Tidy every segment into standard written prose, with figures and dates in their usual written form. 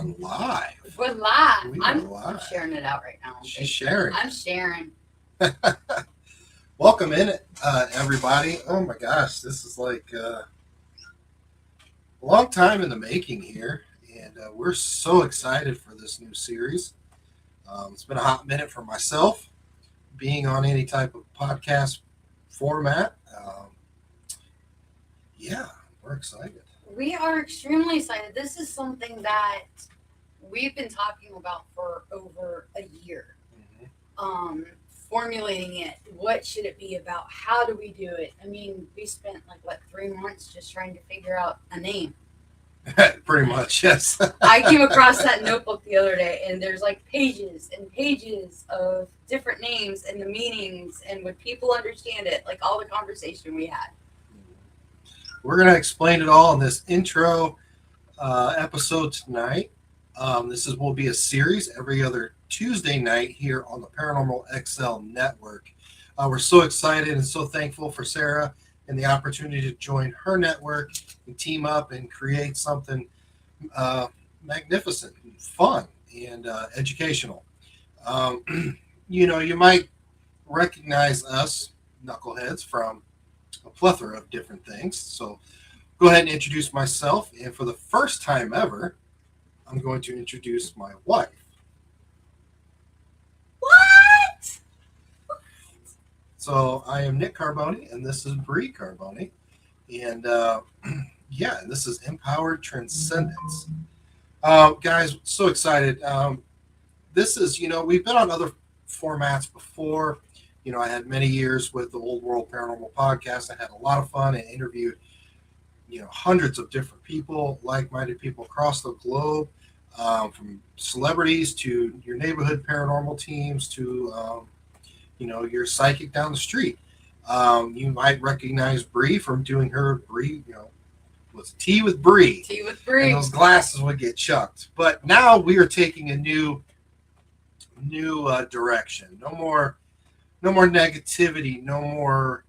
are live. We're live. I'm sharing it out right now. She's sharing. I'm sharing. Welcome in, everybody. Oh my gosh, this is like a long time in the making here, and we're so excited for this new series. It's been a hot minute for myself being on any type of podcast format. Yeah, we're excited. We are extremely excited. This is something that we've been talking about for over a year. Formulating it. What should it be about? How do we do it? I mean, we spent 3 months just trying to figure out a name. Pretty much, yes. I came across that notebook the other day, and there's pages and pages of different names and the meanings, and would people understand it? All the conversation we had. We're going to explain it all in this intro episode tonight. This will be a series every other Tuesday night here on the Paranormal XL Network. We're so excited and so thankful for Sarah and the opportunity to join her network and team up and create something magnificent, and fun, and educational. You might recognize us knuckleheads from a plethora of different things. So go ahead and introduce myself. And for the first time ever, I'm going to introduce my wife. What? So I am Nick Carboni, and this is Brie Carboni. And this is Empowered Transcendence. Guys, so excited. This is, we've been on other formats before. I had many years with the Old World Paranormal Podcast. I had a lot of fun and interviewed, hundreds of different people, like-minded people across the globe, from celebrities to your neighborhood paranormal teams to, your psychic down the street. You might recognize Brie from doing her Brie, was Tea with Brie. Tea with Brie. And those glasses would get chucked. But now we are taking a new direction. No more negativity, no more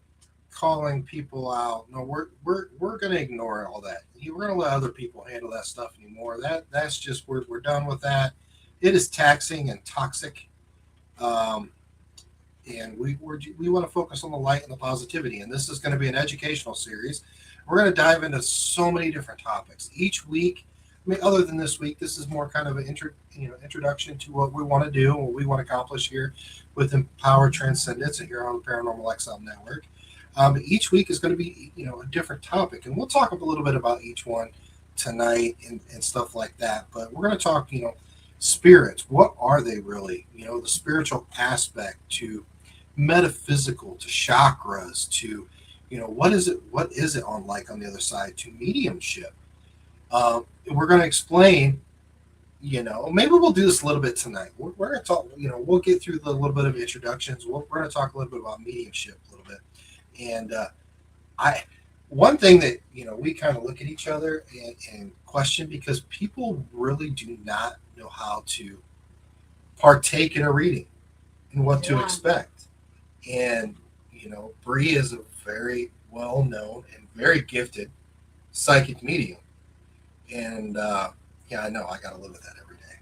calling people out. No, we're going to ignore all that. We're going to let other people handle that stuff anymore. That's just we're done with that. It is taxing and toxic, and we want to focus on the light and the positivity. And this is going to be an educational series. We're going to dive into so many different topics each week. I mean, other than this week, this is more kind of an introduction to what we want to do and what we want to accomplish here with Empowered Transcendence and here on the Paranormal XL Network. Each week is going to be, a different topic, and we'll talk a little bit about each one tonight and stuff like that. But we're going to talk, spirits. What are they really? The spiritual aspect to metaphysical to chakras to, what is it on the other side to mediumship? We're going to explain, maybe we'll do this a little bit tonight. We're going to talk, we'll get through a little bit of introductions. We're going to talk a little bit about mediumship a little bit. And one thing that, we kind of look at each other and question, because people really do not know how to partake in a reading and what to expect. And, Brie is a very well-known and very gifted psychic medium. And, I know I got to live with that every day.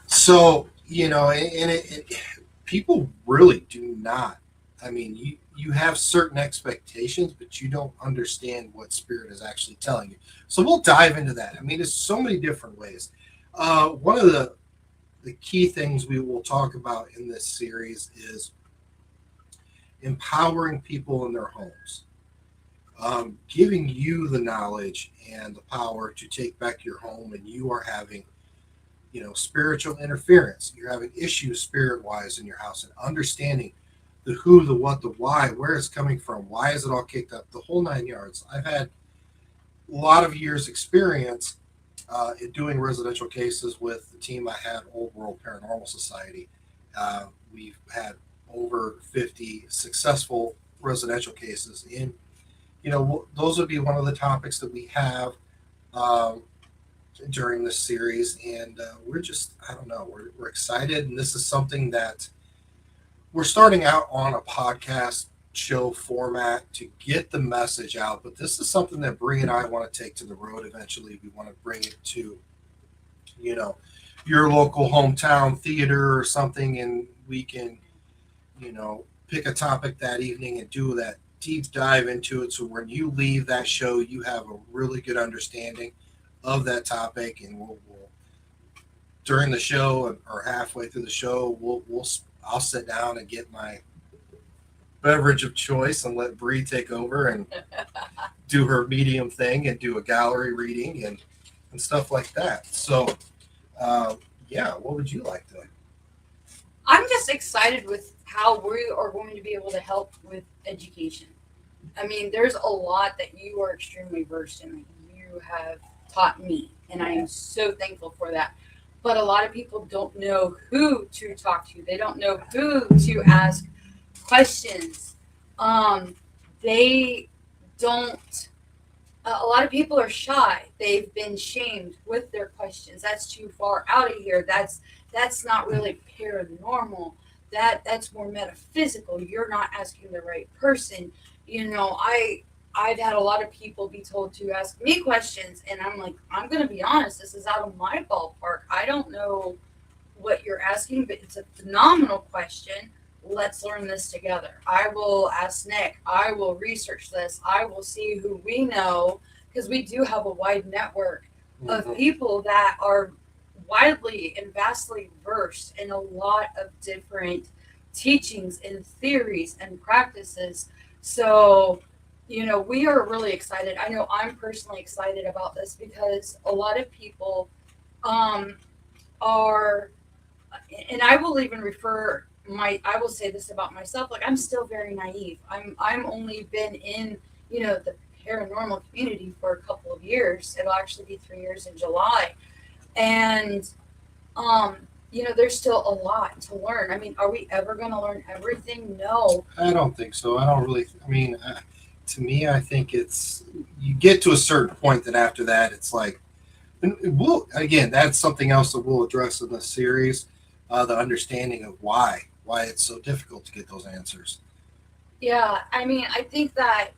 So, people really do not. I mean, you have certain expectations, but you don't understand what spirit is actually telling you. So we'll dive into that. I mean, there's so many different ways. One of the key things we will talk about in this series is empowering people in their homes. Giving you the knowledge and the power to take back your home, and you are having, spiritual interference. You're having issues spirit-wise in your house, and understanding the who, the what, the why, where it's coming from, why is it all kicked up, the whole 9 yards. I've had a lot of years experience in doing residential cases with the team I had, Old World Paranormal Society. We've had over 50 successful residential cases in. Those would be one of the topics that we have during this series, and we're just, I don't know, we're excited, and this is something that we're starting out on a podcast show format to get the message out. But this is something that Bree and I want to take to the road eventually. We want to bring it to, you know, your local hometown theater or something, and we can, pick a topic that evening and do that deep dive into it. So when you leave that show, you have a really good understanding of that topic, and we'll during the show or halfway through the show, I'll sit down and get my beverage of choice and let Bree take over and do her medium thing and do a gallery reading and stuff like that. So, yeah, what would you like to? I'm just excited with how we are going to be able to help with education. I mean, there's a lot that you are extremely versed in that you have taught me, and I am so thankful for that. But a lot of people don't know who to talk to. They don't know who to ask questions. They don't. A lot of people are shy. They've been shamed with their questions. That's too far out of here. That's not really paranormal. That's more metaphysical. You're not asking the right person. I've had a lot of people be told to ask me questions, and I'm like, I'm going to be honest, this is out of my ballpark. I don't know what you're asking, but it's a phenomenal question. Let's learn this together. I will ask Nick. I will research this. I will see who we know, because we do have a wide network of people that are widely and vastly versed in a lot of different teachings and theories and practices. So, we are really excited. I know I'm personally excited about this because a lot of people are, and I will even I will say this about myself, like I'm still very naive. I'm only been in, the paranormal community for a couple of years. It'll actually be 3 years in July. And, there's still a lot to learn. I mean, are we ever going to learn everything? No. I don't think so. To me, I think you get to a certain point that after that, it's like, and that's something else that we'll address in this series, the understanding of why it's so difficult to get those answers. Yeah, I mean, I think that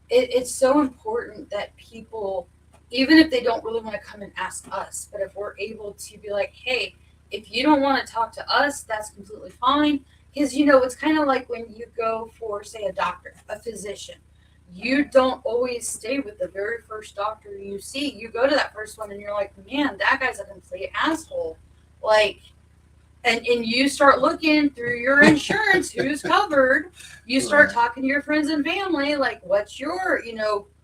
it's so important that people, even if they don't really want to come and ask us, but if we're able to be like, hey, if you don't want to talk to us, that's completely fine. Because, it's kind of like when you go for, say, a doctor, a physician. You don't always stay with the very first doctor you see. You go to that first one and you're like, man, that guy's a complete asshole. Like, and you start looking through your insurance, who's covered. You start talking to your friends and family, like, what's your,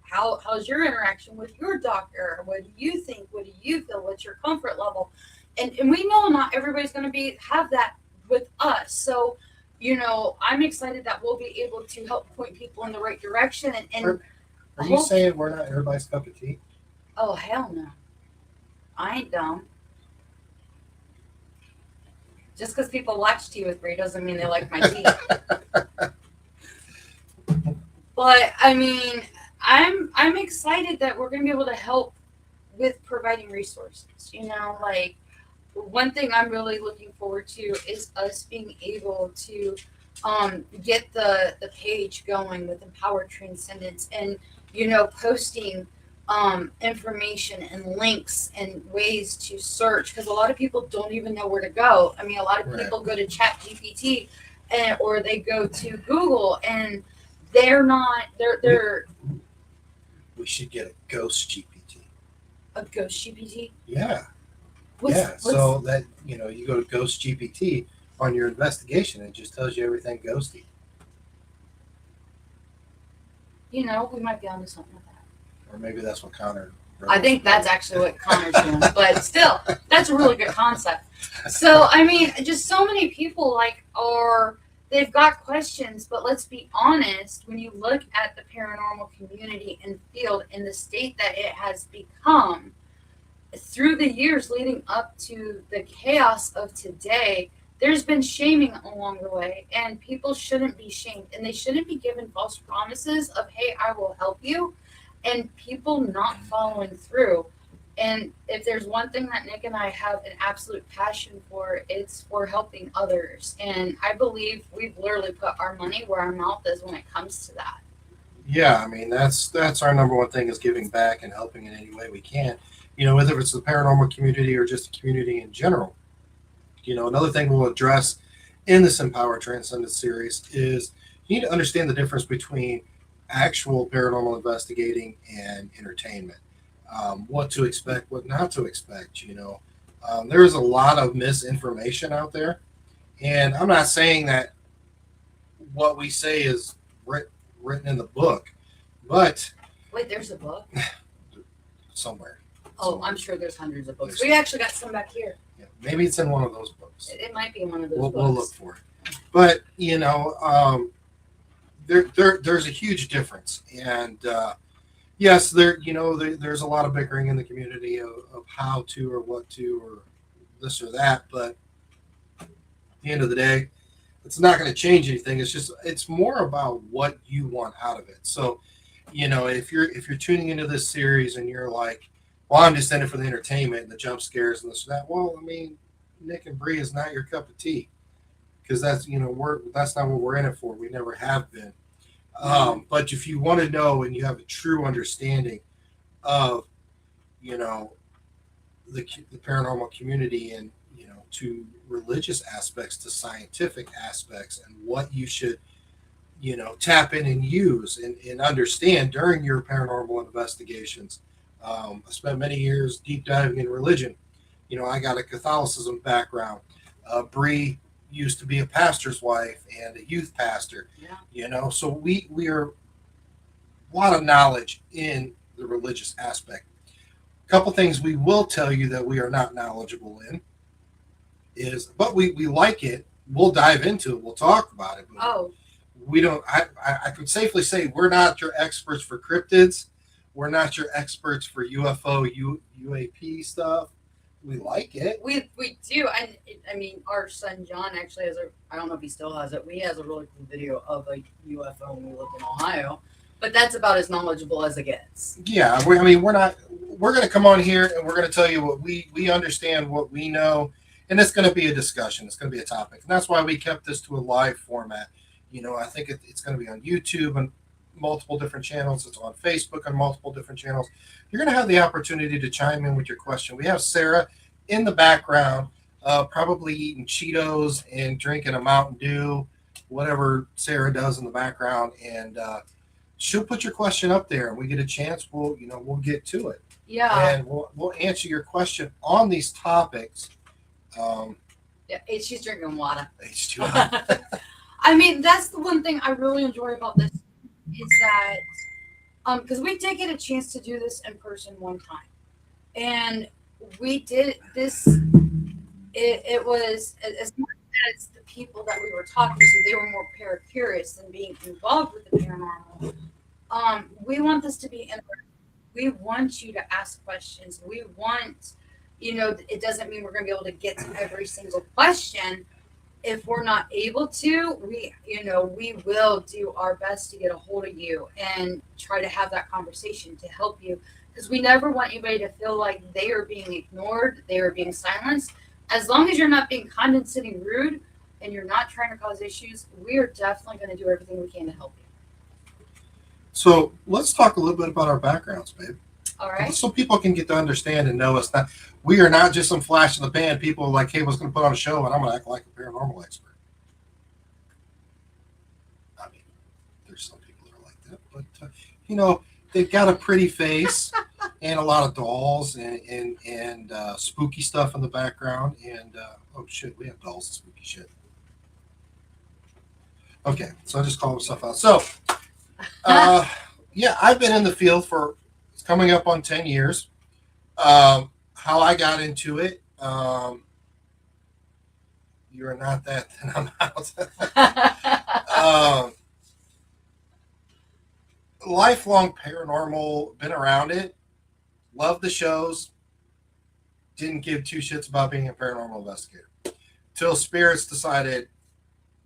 how's your interaction with your doctor? What do you think? What do you feel? What's your comfort level? And we know not everybody's going to have that with us. So, I'm excited that we'll be able to help point people in the right direction. And are you saying we're not everybody's cup of tea? Oh, hell no. I ain't dumb. Just because people watch Tea with Brie doesn't mean they like my tea. But I mean, I'm excited that we're going to be able to help with providing resources. Like one thing I'm really looking forward to is us being able to get the page going with Empowered Transcendence and posting information and links and ways to search, because a lot of people don't even know where to go. I mean, a lot of people go to ChatGPT or they go to Google and they're we should get a ghost GPT. A ghost GPT? Yeah. So that you go to Ghost GPT on your investigation, it just tells you everything ghosty. We might be onto something with that. Or maybe that's what Connor. I think that's actually what Connor's doing. But still, that's a really good concept. So I mean, just so many people they've got questions, but let's be honest, when you look at the paranormal community and field in the state that it has become through the years leading up to the chaos of today, there's been shaming along the way, and people shouldn't be shamed, and they shouldn't be given false promises of, hey, I will help you, and people not following through. And if there's one thing that Nick and I have an absolute passion for, it's for helping others. And I believe we've literally put our money where our mouth is when it comes to that. Yeah, I mean that's our number one thing is giving back and helping in any way we can. Whether it's the paranormal community or just the community in general. Another thing we'll address in this Empower Transcendence series is you need to understand the difference between actual paranormal investigating and entertainment. What to expect, what not to expect. There's a lot of misinformation out there, and I'm not saying that what we say is written in the book, but Wait, there's a book? somewhere. Oh, I'm sure there's hundreds of books. We actually got some back here. Yeah, maybe it's in one of those books. It might be one of those We'll books. look for it. But there's a huge difference, and yes, there's a lot of bickering in the community of how to or what to or this or that. But at the end of the day, it's not going to change anything. It's more about what you want out of it. So, if you're tuning into this series and you're like, well, I'm just in it for the entertainment and the jump scares and this or that. Well, I mean, Nick and Brie is not your cup of tea, because that's not what we're in it for. We never have been. But if you want to know and you have a true understanding of, the paranormal community and, to religious aspects, to scientific aspects, and what you should, tap in and use and understand during your paranormal investigations. I spent many years deep diving in religion. I got a Catholicism background. Bree used to be a pastor's wife and a youth pastor. Yeah. So we are a lot of knowledge in the religious aspect. A couple things we will tell you that we are not knowledgeable in but we like it. We'll dive into it. We'll talk about it. Oh. We don't. I could safely say we're not your experts for cryptids. We're not your experts for UFO, UAP stuff. We like it. We do. And I mean, our son John actually has I don't know if he still has it. He has a really cool video of a UFO when we lived in Ohio. But that's about as knowledgeable as it gets. Yeah. We're going to come on here and we're going to tell you what we understand, what we know. And it's going to be a discussion. It's going to be a topic. And that's why we kept this to a live format. I think it's going to be on YouTube and multiple different channels. It's on Facebook on multiple different channels. You're going to have the opportunity to chime in with your question. We have Sarah in the background, probably eating Cheetos and drinking a Mountain Dew, whatever Sarah does in the background. And she'll put your question up there and we get a chance. We'll get to it. Yeah. And we'll answer your question on these topics. Yeah, she's drinking water. H2O. I mean, that's the one thing I really enjoy about this is that because we did get a chance to do this in person one time, and we did this. It was as much as the people that we were talking to, they were more curious than being involved with the paranormal. We want this to be interesting. We want you to ask questions. We want. It doesn't mean we're going to be able to get to every single question. If we're not able to, we will do our best to get a hold of you and try to have that conversation to help you. Because we never want anybody to feel like they are being ignored, they are being silenced. As long as you're not being condescending, rude, and you're not trying to cause issues, we are definitely going to do everything we can to help you. So let's talk a little bit about our backgrounds, babe. All right. So people can get to understand and know us. We are not just some flash in the pan. People are like, hey, what's going to put on a show, and I'm going to act like a paranormal expert. I mean, there's some people that are like that, but they've got a pretty face and a lot of dolls and spooky stuff in the background. And oh shit, we have dolls and spooky shit. Okay, so I just called myself out. So, yeah, I've been in the field for coming up on 10 years. How I got into it, you're not that, then I'm out. Lifelong paranormal, been around it, love the shows, didn't give two shits about being a paranormal investigator. Till spirits decided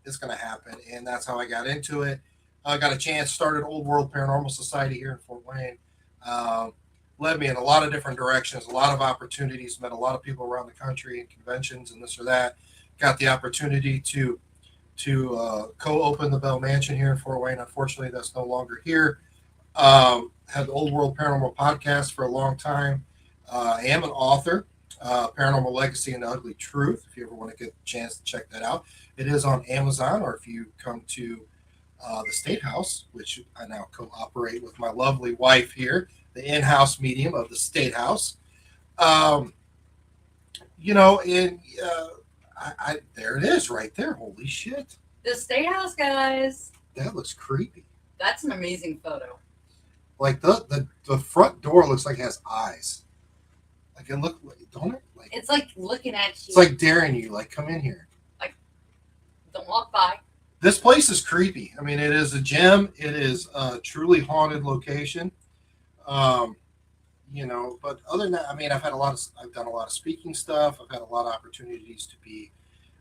it's going to happen, and that's how I got into it. I got a chance, started Old World Paranormal Society here in Fort Wayne. led me in a lot of different directions, a lot of opportunities, met a lot of people around the country and conventions and this or that. Got the opportunity to co-open the Bell Mansion here in Fort Wayne. Unfortunately, that's no longer here. Had the Old World Paranormal podcast for a long time. I am an author, Paranormal Legacy and the Ugly Truth. If you ever want to get a chance to check that out, it is on Amazon, or if you come to the State House, which I now cooperate with my lovely wife here, the in-house medium of the State House. And there it is right there. Holy shit. The State House, guys. That looks creepy. That's an amazing photo. Like the front door looks like it has eyes. Like it look, don't it? Like it's like looking at you. It's like daring you, like come in here. Like don't walk by. This place is creepy. I mean, it is a gem. It is a truly haunted location. But other than that, I mean, I've done a lot of speaking stuff. I've had a lot of opportunities to be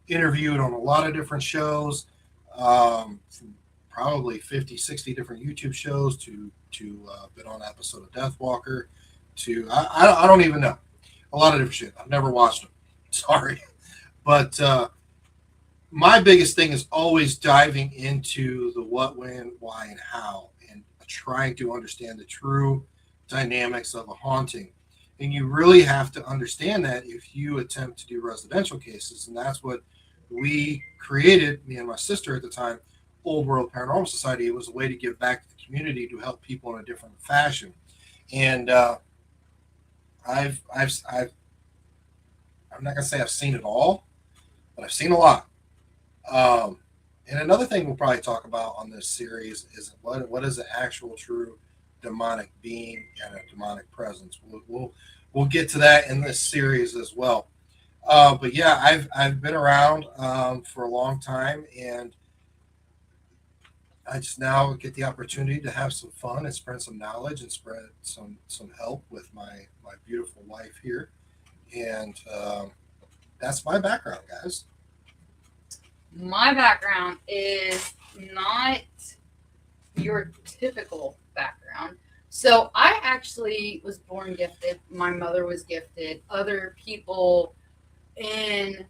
interviewed on a lot of different shows, from probably 50, 60 different YouTube shows to been on an episode of Death Walker to, I don't even know. A lot of different shit. I've never watched them. Sorry. But, my biggest thing is always diving into the what, when, why, and how, and trying to understand the true dynamics of a haunting. And you really have to understand that if you attempt to do residential cases. And that's what we created, me and my sister at the time, Old World Paranormal Society. It was a way to give back to the community, to help people in a different fashion. And I'm not gonna say I've seen it all, but I've seen a lot. And another thing we'll probably talk about on this series is what is an actual true demonic being and a demonic presence. We'll get to that in this series as well. But yeah, I've been around for a long time, and I just now get the opportunity to have some fun and spread some knowledge and spread some help with my beautiful wife here. And that's my background, guys. My background is not your typical background. So I actually was born gifted. My mother was gifted. Other people in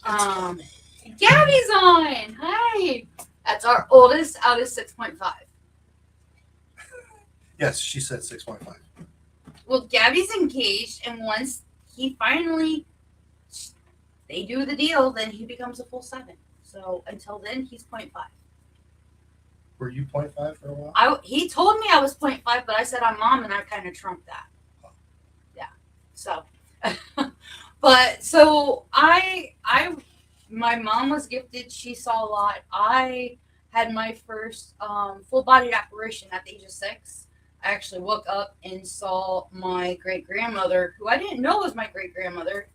Gabby's on. Hi. That's our oldest out of 6.5. Yes, she said 6.5. Well, Gabby's engaged, and once they do the deal, then he becomes a full 7. So until then, he's 0.5. Were you 0.5 for a while? He told me I was 0.5, but I said I'm mom, and I kind of trumped that. Yeah. So, but so my mom was gifted. She saw a lot. I had my first full-bodied apparition at the age of 6. I actually woke up and saw my great-grandmother, who I didn't know was my great-grandmother.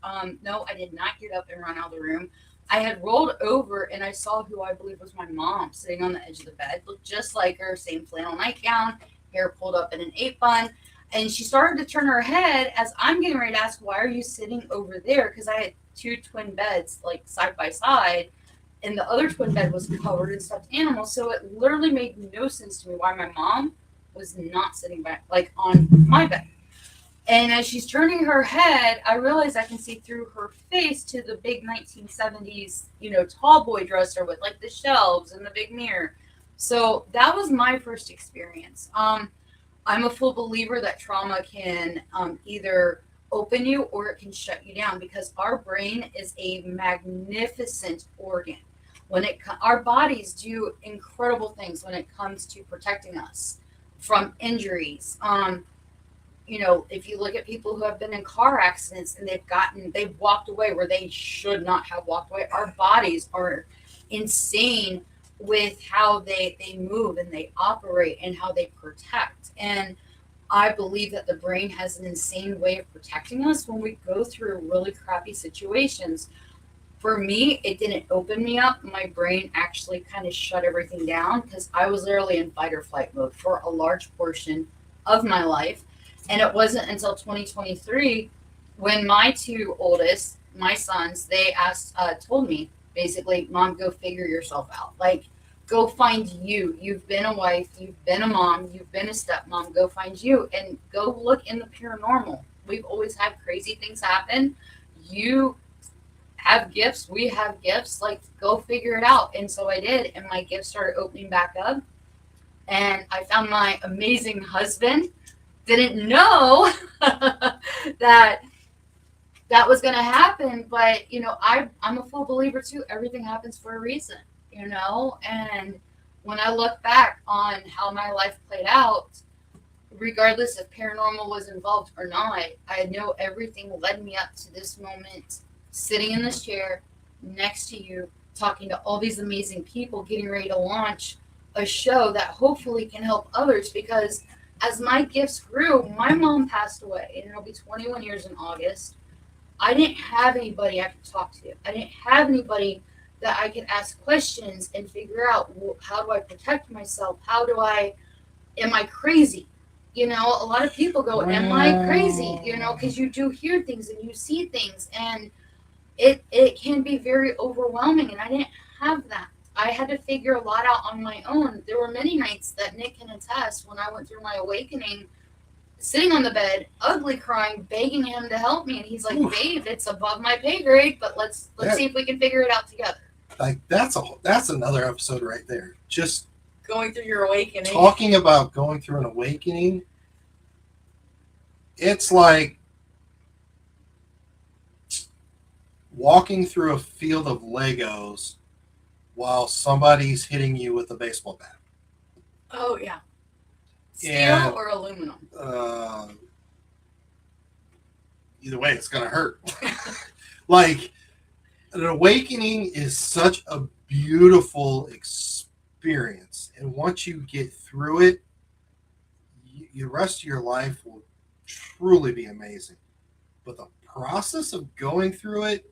No, I did not get up and run out of the room. I had rolled over and I saw who I believe was my mom sitting on the edge of the bed. Looked just like her, same flannel nightgown, hair pulled up in an 8-bun. And she started to turn her head as I'm getting ready to ask, why are you sitting over there? Because I had 2 twin beds, like side by side, and the other twin bed was covered in stuffed animals. So it literally made no sense to me why my mom was not sitting back, like on my bed. And as she's turning her head, I realize I can see through her face to the big 1970s, tall boy dresser with like the shelves and the big mirror. So that was my first experience. I'm a full believer that trauma can either open you or it can shut you down, because our brain is a magnificent organ. Our bodies do incredible things when it comes to protecting us from injuries. If you look at people who have been in car accidents and they've walked away where they should not have walked away. Our bodies are insane with how they move and they operate and how they protect. And I believe that the brain has an insane way of protecting us when we go through really crappy situations. For me, it didn't open me up. My brain actually kind of shut everything down, because I was literally in fight or flight mode for a large portion of my life. And it wasn't until 2023 when my 2 oldest, my sons, they told me basically, Mom, go figure yourself out. Like, Go find you. You've been a wife, you've been a mom, you've been a stepmom. Go find you and go look in the paranormal. We've always had crazy things happen. You have gifts, we have gifts. Like, go figure it out. And so I did, and my gifts started opening back up. And I found my amazing husband. Didn't know that was going to happen, but I'm a full believer too. Everything happens for a reason, and when I look back on how my life played out, regardless if paranormal was involved or not, I know everything led me up to this moment, sitting in this chair next to you, talking to all these amazing people, getting ready to launch a show that hopefully can help others. Because as my gifts grew, my mom passed away, and it'll be 21 years in August. I didn't have anybody I could talk to. I didn't have anybody that I could ask questions and figure out, well, how do I protect myself? Am I crazy? A lot of people go, am I crazy? Because you do hear things and you see things, and it can be very overwhelming. And I didn't have that. I had to figure a lot out on my own. There were many nights that Nick can attest when I went through my awakening, sitting on the bed, ugly crying, begging him to help me. And he's like, Oof. Babe, it's above my pay grade, but let's see if we can figure it out together. Like, that's another episode right there. Just Going through your awakening. talking about going through an awakening. It's like walking through a field of Legos while somebody's hitting you with a baseball bat. Oh, yeah. Steel And, or aluminum? Either way, it's going to hurt. Like, an awakening is such a beautiful experience. And once you get through it, the rest of your life will truly be amazing. But the process of going through it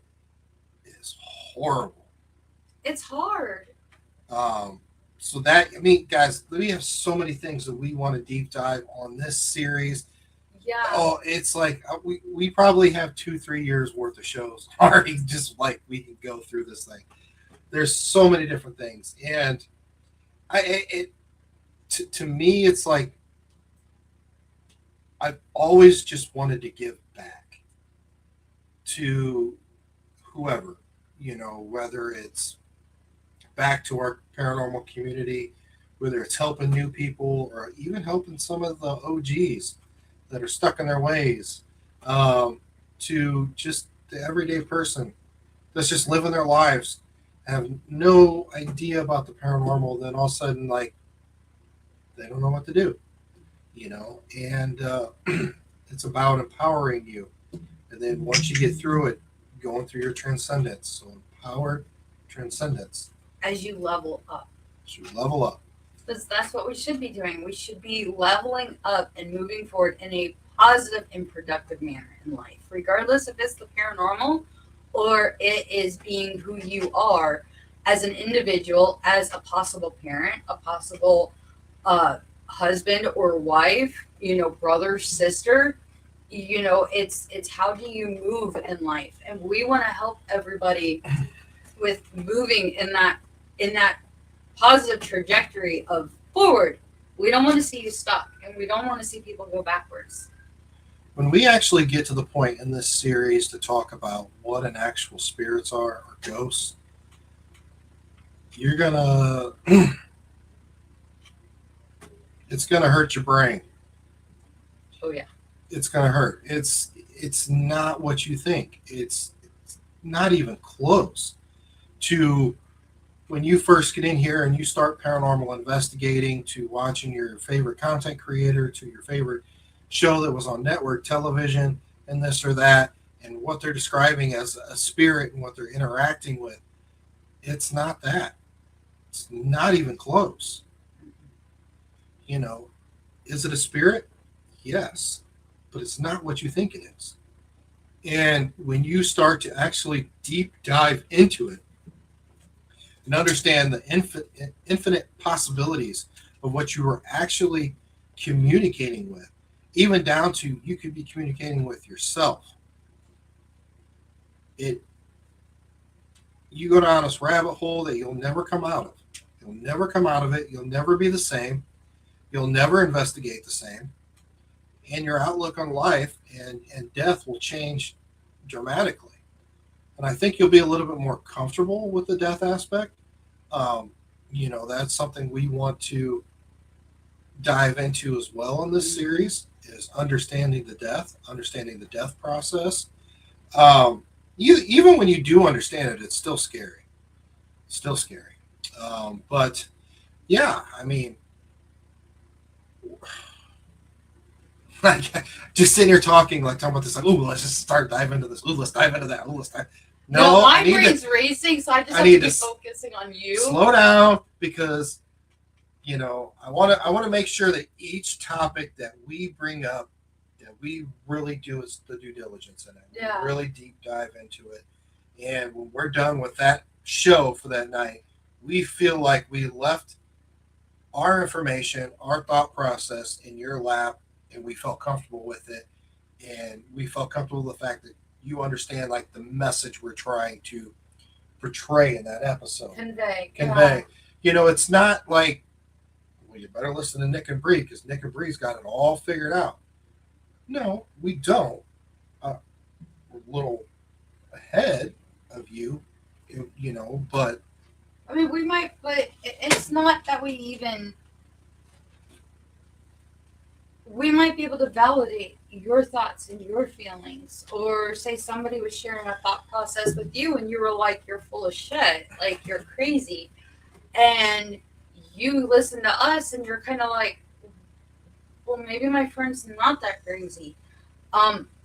is horrible. It's hard. So that, guys, we have so many things that we want to deep dive on this series. Yeah. Oh, it's like we probably have 2-3 years worth of shows already. Just like we can go through this thing. There's so many different things, and to me, it's like I've always just wanted to give back to whoever, whether it's back to our paranormal community, whether it's helping new people or even helping some of the OGs that are stuck in their ways, to just the everyday person that's just living their lives, have no idea about the paranormal, then all of a sudden, like, they don't know what to do, and it's about empowering you. And then once you get through it, going through your transcendence. So empowered transcendence. As you level up. So you level up. Because that's what we should be doing. We should be leveling up and moving forward in a positive and productive manner in life, regardless if it's the paranormal or it is being who you are as an individual, as a possible parent, a possible husband or wife, brother, sister. It's how do you move in life, and we want to help everybody with moving in that positive trajectory of forward. We don't want to see you stuck, and we don't want to see people go backwards. When we actually get to the point in this series to talk about what an actual spirits are or ghosts, you're gonna it's gonna hurt your brain. Oh yeah. It's gonna hurt. It's not what you think. It's not even close to when you first get in here and you start paranormal investigating, to watching your favorite content creator, to your favorite show that was on network television and this or that, and what they're describing as a spirit and what they're interacting with. It's not that. It's not even close. Is it a spirit? Yes, but it's not what you think it is. And when you start to actually deep dive into it and understand the infinite possibilities of what you are actually communicating with, even down to you could be communicating with yourself. You go down this rabbit hole that you'll never come out of. You'll never come out of it. You'll never be the same. You'll never investigate the same. And your outlook on life and death will change dramatically. And I think you'll be a little bit more comfortable with the death aspect. That's something we want to dive into as well in this series is understanding the death process. Even when you do understand it, it's still scary. Still scary. But yeah, I mean, like just sitting here talking about this, like, oh, let's just start diving into this. Oh, let's dive into that. Oh, let's dive. No, my brain's racing, so I just have to be focusing on you. Slow down because I want to make sure that each topic that we bring up, that we really do is the due diligence in it. Yeah. We really deep dive into it. And when we're done with that show for that night, we feel like we left our information, our thought process in your lap, and we felt comfortable with it. And we felt comfortable with the fact that you understand like the message we're trying to portray in that episode. Convey. Yeah. It's not like, well, you better listen to Nick and Brie because Nick and Brie's got it all figured out. No, we don't. We're a little ahead of you, but I mean, we might, but it's not that we might be able to validate your thoughts and your feelings, or say somebody was sharing a thought process with you and you were like, you're full of shit, like you're crazy. And you listen to us and you're kind of like, well, maybe my friend's not that crazy.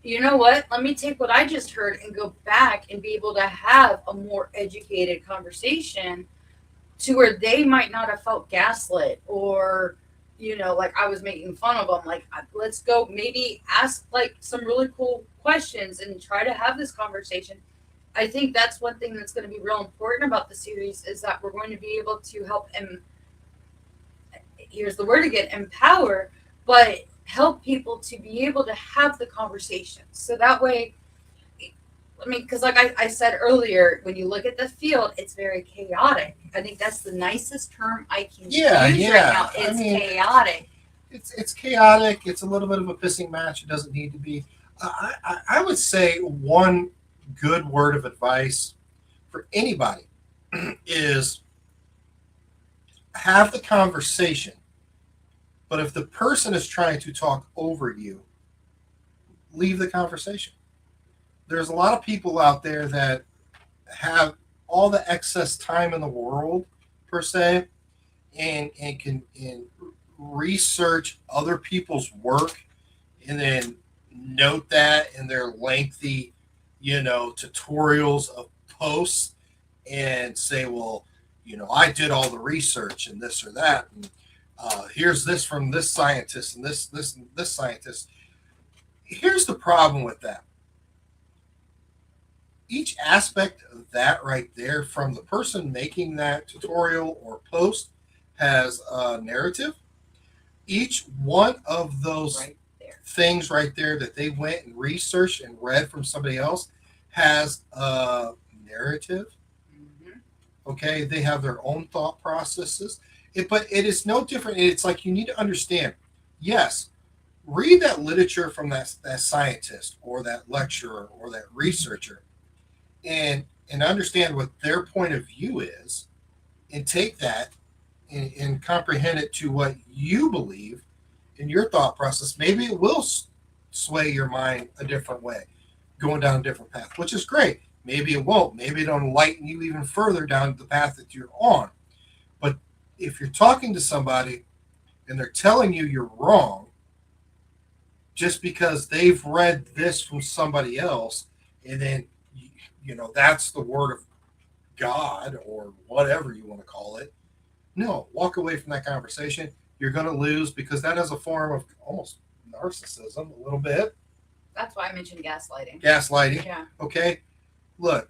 You know what? Let me take what I just heard and go back and be able to have a more educated conversation to where they might not have felt gaslit or, like I was making fun of them. Like, let's go maybe ask like some really cool questions and try to have this conversation. I think that's one thing that's going to be real important about the series is that we're going to be able to help here's the word again, empower, but help people to be able to have the conversation. So that way, I mean, because like I said earlier, when you look at the field, it's very chaotic. I think that's the nicest term I can use right now. It's chaotic. It's chaotic. It's a little bit of a pissing match. It doesn't need to be. I would say one good word of advice for anybody is have the conversation. But if the person is trying to talk over you, leave the conversation. There's a lot of people out there that have all the excess time in the world, per se, and can research other people's work and then note that in their lengthy, tutorials of posts and say, well, I did all the research and this or that. And here's this from this scientist and this scientist. Here's the problem with that. Each aspect of that right there from the person making that tutorial or post has a narrative. Each one of those things right there that they went and researched and read from somebody else has a narrative. Mm-hmm. Okay, they have their own thought processes. But it is no different. It's like you need to understand, yes, read that literature from that scientist or that lecturer or that researcher and understand what their point of view is and take that and comprehend it to what you believe in your thought process. Maybe it will sway your mind a different way, going down a different path, which is great. Maybe it won't. Maybe it'll enlighten you even further down the path that you're on. But if you're talking to somebody and they're telling you you're wrong just because they've read this from somebody else, and then, that's the word of God or whatever you want to call it. No, walk away from that conversation. You're going to lose because that is a form of almost narcissism a little bit. That's why I mentioned gaslighting. Yeah. Okay. Look,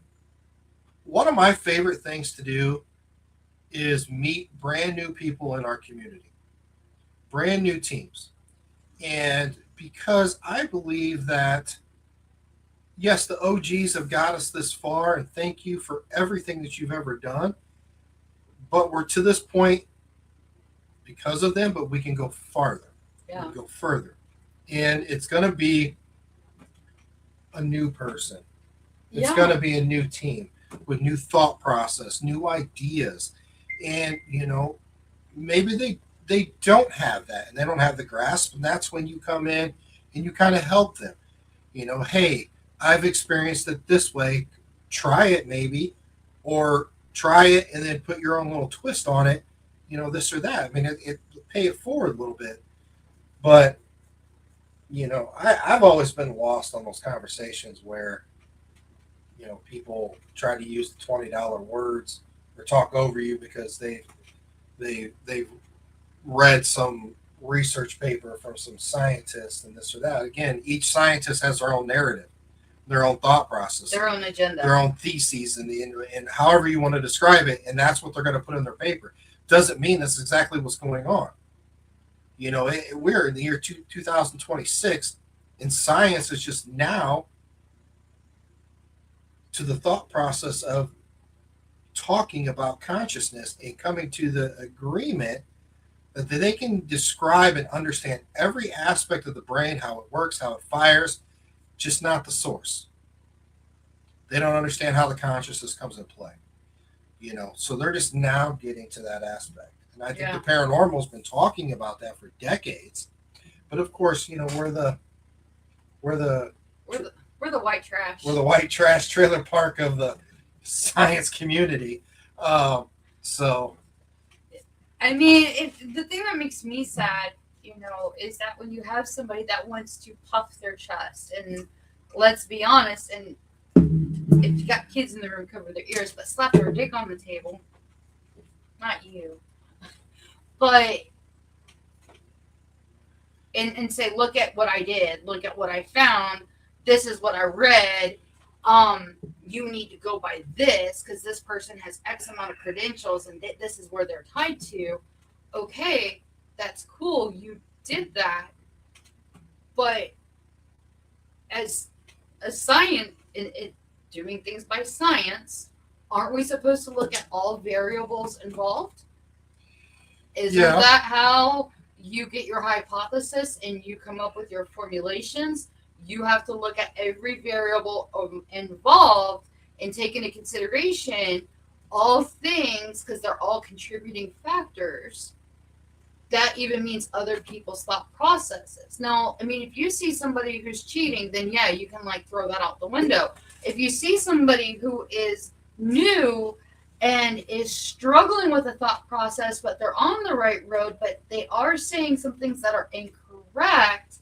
one of my favorite things to do is meet brand new people in our community, brand new teams. And because I believe that, yes, the OGs have got us this far, and thank you for everything that you've ever done. but we're to this point because of them, but we can go farther. We Yeah. can go further. And it's going to be a new person. It's Yeah. going to be a new team with new thought process, new ideas. And, maybe they don't have that and they don't have the grasp. And that's when you come in and you kind of help them. Hey, I've experienced it this way. Try it maybe, or try it and then put your own little twist on it, this or that. I mean, it pay it forward a little bit. But, I've always been lost on those conversations where, people try to use the $20 words or talk over you because they've read some research paper from some scientists and this or that. Again, each scientist has their own narrative, their own thought process, Their own agenda, their own theses, and however you want to describe it, and that's what they're going to put in their paper. Doesn't mean that's exactly what's going on. We're in the year 2026, and science is just now to the thought process of talking about consciousness and coming to the agreement that they can describe and understand every aspect of the brain, how it works, how it fires, just not the source. They don't understand how the consciousness comes into play. So they're just now getting to that aspect. And I think the paranormal's been talking about that for decades. But of course, we're the white trash. We're the white trash trailer park of the science community. So, I mean, the thing that makes me sad, is that when you have somebody that wants to puff their chest, and let's be honest, and if you got kids in the room, cover their ears, but slap their dick on the table, not you, but and say, look at what I did, look at what I found, this is what I read, you need to go by this because this person has X amount of credentials and this is where they're tied to. Okay, that's cool, you did that, but as a science, doing things by science, aren't we supposed to look at all variables involved? Isn't that how you get your hypothesis and you come up with your formulations? You have to look at every variable involved and take into consideration all things because they're all contributing factors. That even means other people's thought processes. Now, I mean, if you see somebody who's cheating, then yeah, you can throw that out the window. If you see somebody who is new and is struggling with a thought process, but they're on the right road, but they are saying some things that are incorrect,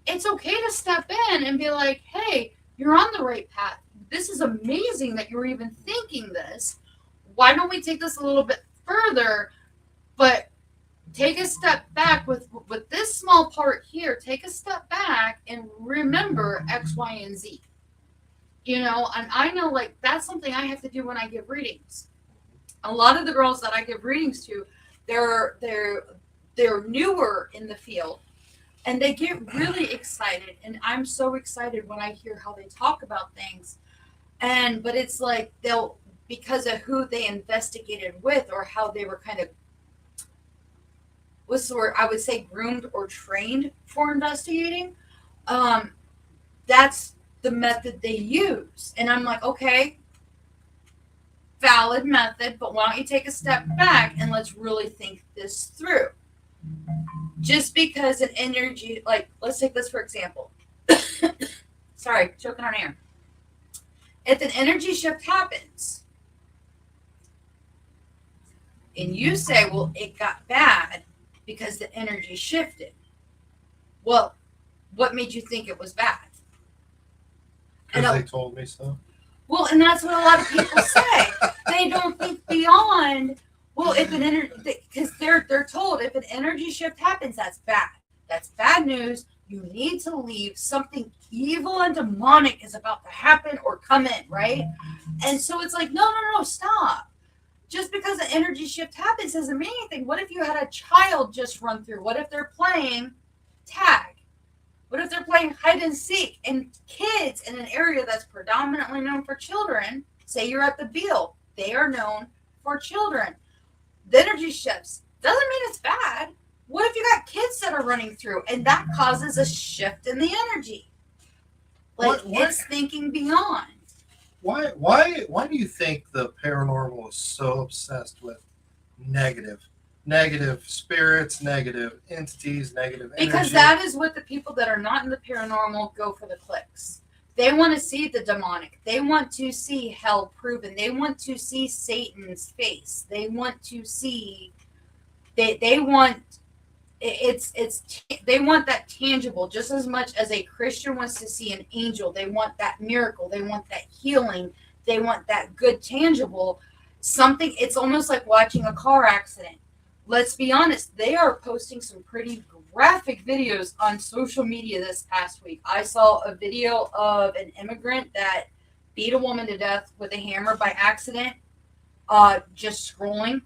it's okay to step in and be like, hey, you're on the right path. This is amazing that you're even thinking this. Why don't we take this a little bit further, but take a step back with this small part here. Take a step back and remember X, Y, and Z. And I know that's something I have to do when I give readings. A lot of the girls that I give readings to, they're newer in the field. And they get really excited, and I'm so excited when I hear how they talk about things. But it's they'll, because of who they investigated with or how they were kind of, what's the word? I would say groomed or trained for investigating. That's the method they use. And I'm like, okay, valid method, but why don't you take a step back and let's really think this through? Just because an energy, let's take this for example. Sorry, choking on air. If an energy shift happens and you say, well, it got bad because the energy shifted. Well, what made you think it was bad? Because they told me so. Well, and that's what a lot of people say. They don't think beyond. Well, if an energy, because they're told if an energy shift happens, that's bad. That's bad news. You need to leave. Something evil and demonic is about to happen or come in, right? And so it's no, stop. Just because an energy shift happens doesn't mean anything. What if you had a child just run through? What if they're playing tag? What if they're playing hide and seek? And kids in an area that's predominantly known for children, say you're at the Beale, they are known for children. The energy shifts. Doesn't mean it's bad. What if you got kids that are running through and that causes a shift in the energy? Like it's thinking beyond. Why do you think the paranormal is so obsessed with negative spirits, negative entities, negative energy? Because that is what the people that are not in the paranormal go for the clicks. They want to see the demonic. They want to see hell proven. They want to see Satan's face. They want to see they want they want that tangible just as much as a Christian wants to see an angel. They want that miracle. They want that healing. They want that good tangible something. It's almost like watching a car accident. Let's be honest, they are posting some pretty graphic videos on social media this past week. I saw a video of an immigrant that beat a woman to death with a hammer by accident, just scrolling,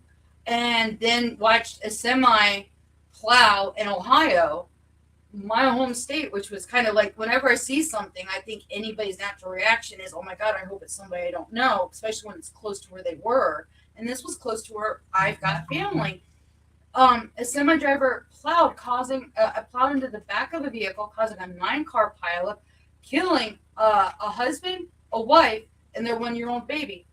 and then watched a semi plow in Ohio, my home state, which was kind of like whenever I see something, I think anybody's natural reaction is, oh my God, I hope it's somebody I don't know, especially when it's close to where they were. And this was close to where I've got family. A semi driver plowed into the back of a vehicle, causing a 9-car pileup, killing a husband, a wife, and their 1-year-old baby.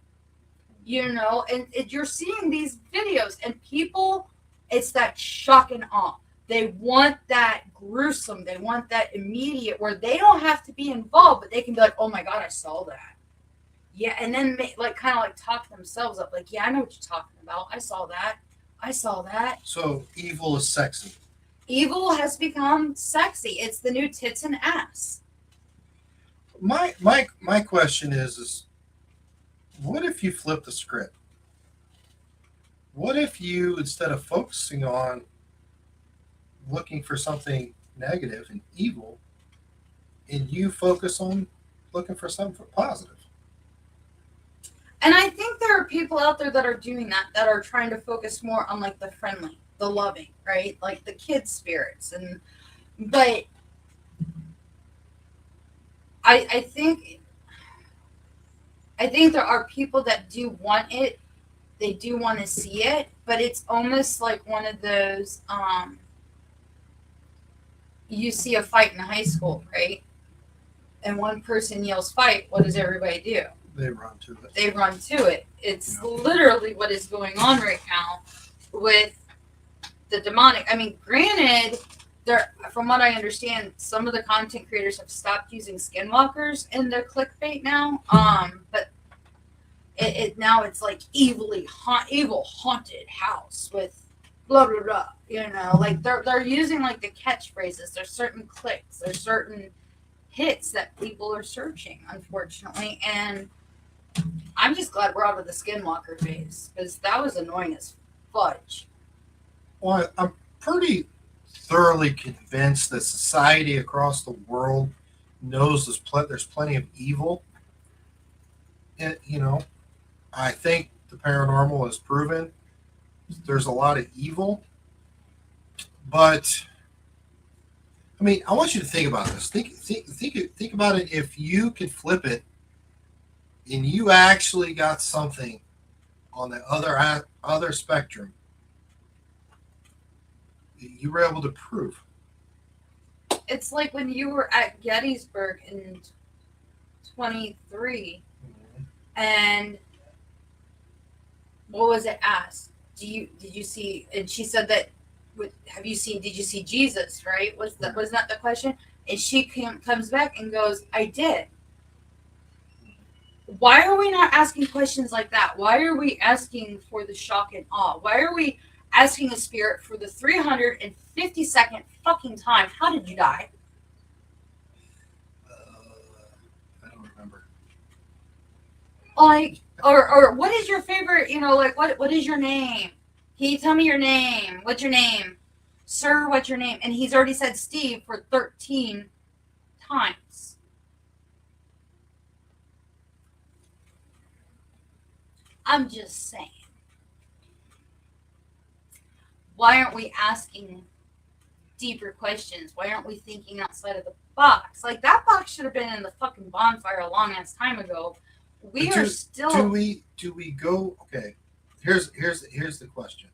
You know, and you're seeing these videos, and people, it's that shock and awe. They want that gruesome. They want that immediate where they don't have to be involved, but they can be like, oh my God, I saw that. Yeah, and then kind of talk themselves up. Like, yeah, I know what you're talking about. I saw that. I saw that. So evil is sexy. Evil has become sexy. It's the new tits and ass. My question is what if you flip the script? What if you, instead of focusing on looking for something negative and evil, and you focus on looking for something positive? And I think there are people out there that are doing that are trying to focus more on like the friendly, the loving, right? Like the kid spirits. But I think there are people that do want it. They do want to see it, but it's almost like one of those, you see a fight in high school, right? And one person yells fight. What does everybody do? They run to it. They run to it. It's literally what is going on right now with the demonic. I mean, granted, from what I understand, some of the content creators have stopped using skinwalkers in their clickbait now. But now it's like evil haunted house with blah blah blah. You know, like they're using like the catchphrases. There's certain clicks. There's certain hits that people are searching, unfortunately, and I'm just glad we're out of the skinwalker phase because that was annoying as fudge. Well, I'm pretty thoroughly convinced that society across the world knows there's plenty of evil. And, I think the paranormal has proven there's a lot of evil. But, I mean, I want you to think about this. Think about it. If you could flip it and you actually got something on the other spectrum that you were able to prove. It's like when you were at Gettysburg in 23, and what was it asked? Did you see? And she said that. Did you see Jesus? Right? Was that the question? And she comes back and goes, I did. Why are we not asking questions like that? Why are we asking for the shock and awe? Why are we asking a spirit for the 352nd fucking time? How did you die? I don't remember. Like, or what is your favorite? What is your name? Can you tell me your name? What's your name, sir? What's your name? And he's already said Steve for 13 times. I'm just saying. Why aren't we asking deeper questions? Why aren't we thinking outside of the box? Like, that box should have been in the fucking bonfire a long ass time ago. Do we go? Okay, here's the question.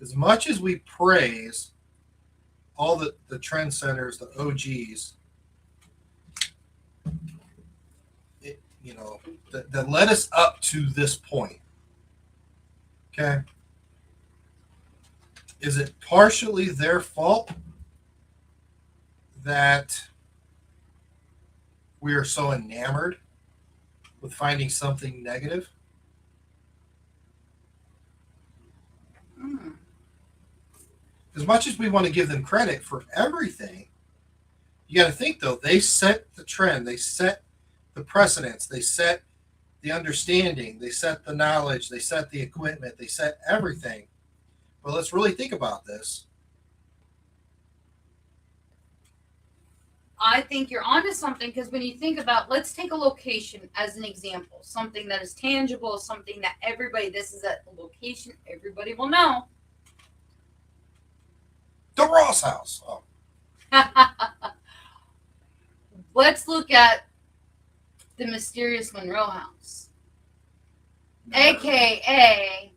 as much as we praise all the trend centers, the OGs, that led us up to this point. Okay. Is it partially their fault that we are so enamored with finding something negative? As much as we want to give them credit for everything, you got to think, though, they set the trend, they set the precedence, they set the understanding, they set the knowledge, they set the equipment, they set everything. But let's really think about this. I think you're onto something, because when you think about, let's take a location as an example, something that is tangible, something that this is a location everybody will know. The Ross House. Oh. Let's look at the mysterious Monroe House, aka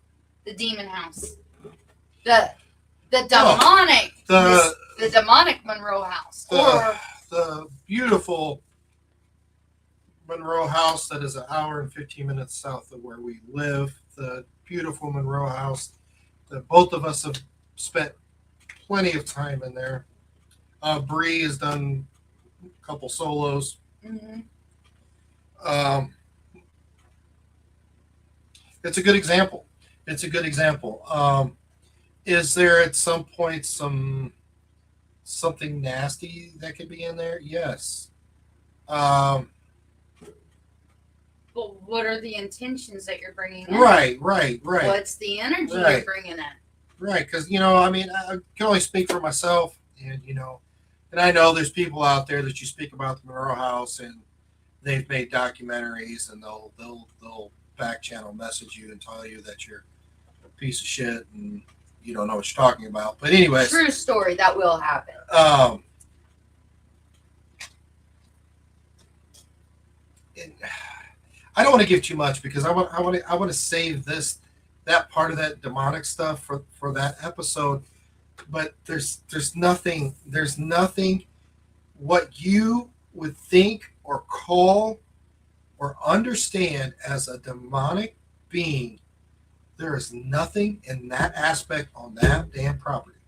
the Demon House, the demonic, the demonic Monroe House, or the beautiful Monroe House that is an hour and 15 minutes south of where we live. The beautiful Monroe House that both of us have spent plenty of time in there. Brie has done a couple solos. Mm-hmm. It's a good example. Is there at some point something nasty that could be in there? Yes. But what are the intentions that you're bringing in? Right. What's the energy you're bringing in? Right, because, I can only speak for myself, and I know there's people out there that you speak about the Monroe House, and they've made documentaries, and they'll back channel message you and tell you that you're a piece of shit and you don't know what you're talking about. But anyways, true story, that will happen. I don't want to give too much, because I want to save that part of that demonic stuff for that episode. But there's nothing what you would think or call or understand as a demonic being. There is nothing in that aspect on that damn property.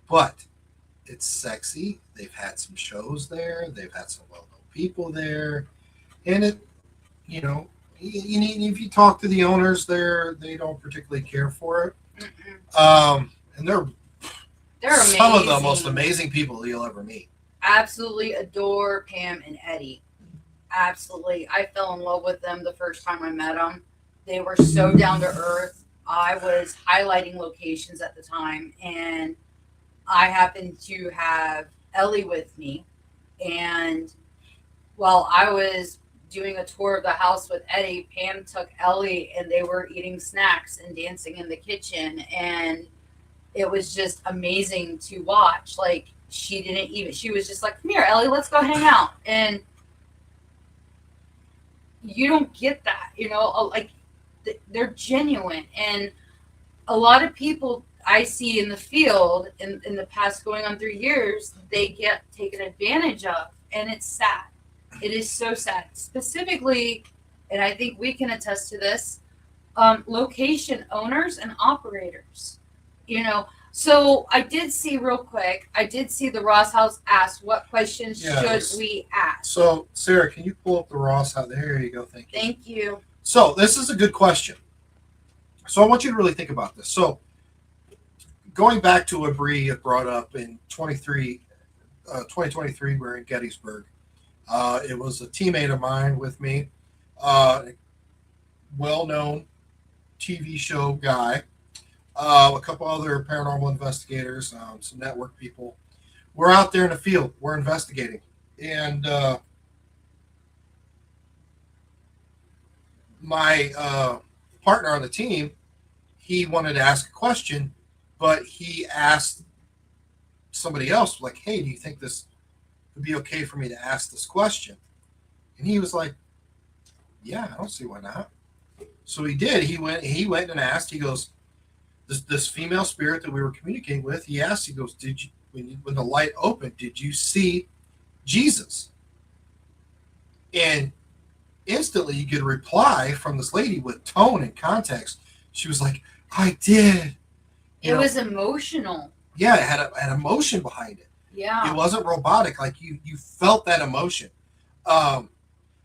But it's sexy. They've had some shows there. They've had some well-known people there. And it, if you talk to the owners there, they don't particularly care for it. And they're some of the most amazing people you'll ever meet. Absolutely adore Pam and Eddie. Absolutely. I fell in love with them the first time I met them. They were so down to earth. I was highlighting locations at the time, and I happened to have Ellie with me. And while I was doing a tour of the house with Eddie, Pam took Ellie, and they were eating snacks and dancing in the kitchen. And it was just amazing to watch. Like, she was just like, come here, Ellie, let's go hang out. And you don't get that, like, they're genuine. And a lot of people I see in the field in the past going on 3 years, they get taken advantage of, and it's sad. It is so sad. Specifically, and I think we can attest to this, location owners and operators, So I did see real quick, the Ross House asked, what questions should we ask? So, Sarah, can you pull up the Ross House? There you go. Thank you. Thank you. So this is a good question. So I want you to really think about this. So going back to what Brie had brought up in 2023, we're in Gettysburg. It was a teammate of mine with me, well-known TV show guy, a couple other paranormal investigators, some network people. We're out there in the field. We're investigating. And my partner on the team, he wanted to ask a question, but he asked somebody else, like, hey, do you think this would be okay for me to ask this question? And he was like, yeah, I don't see why not. So he did. He went and asked. He goes, this female spirit that we were communicating with, he asked, he goes, did you, when the light opened, did you see Jesus? And instantly you get a reply from this lady with tone and context. She was like, I did. It was emotional. Yeah, it had emotion behind it. Yeah. It wasn't robotic. Like you felt that emotion.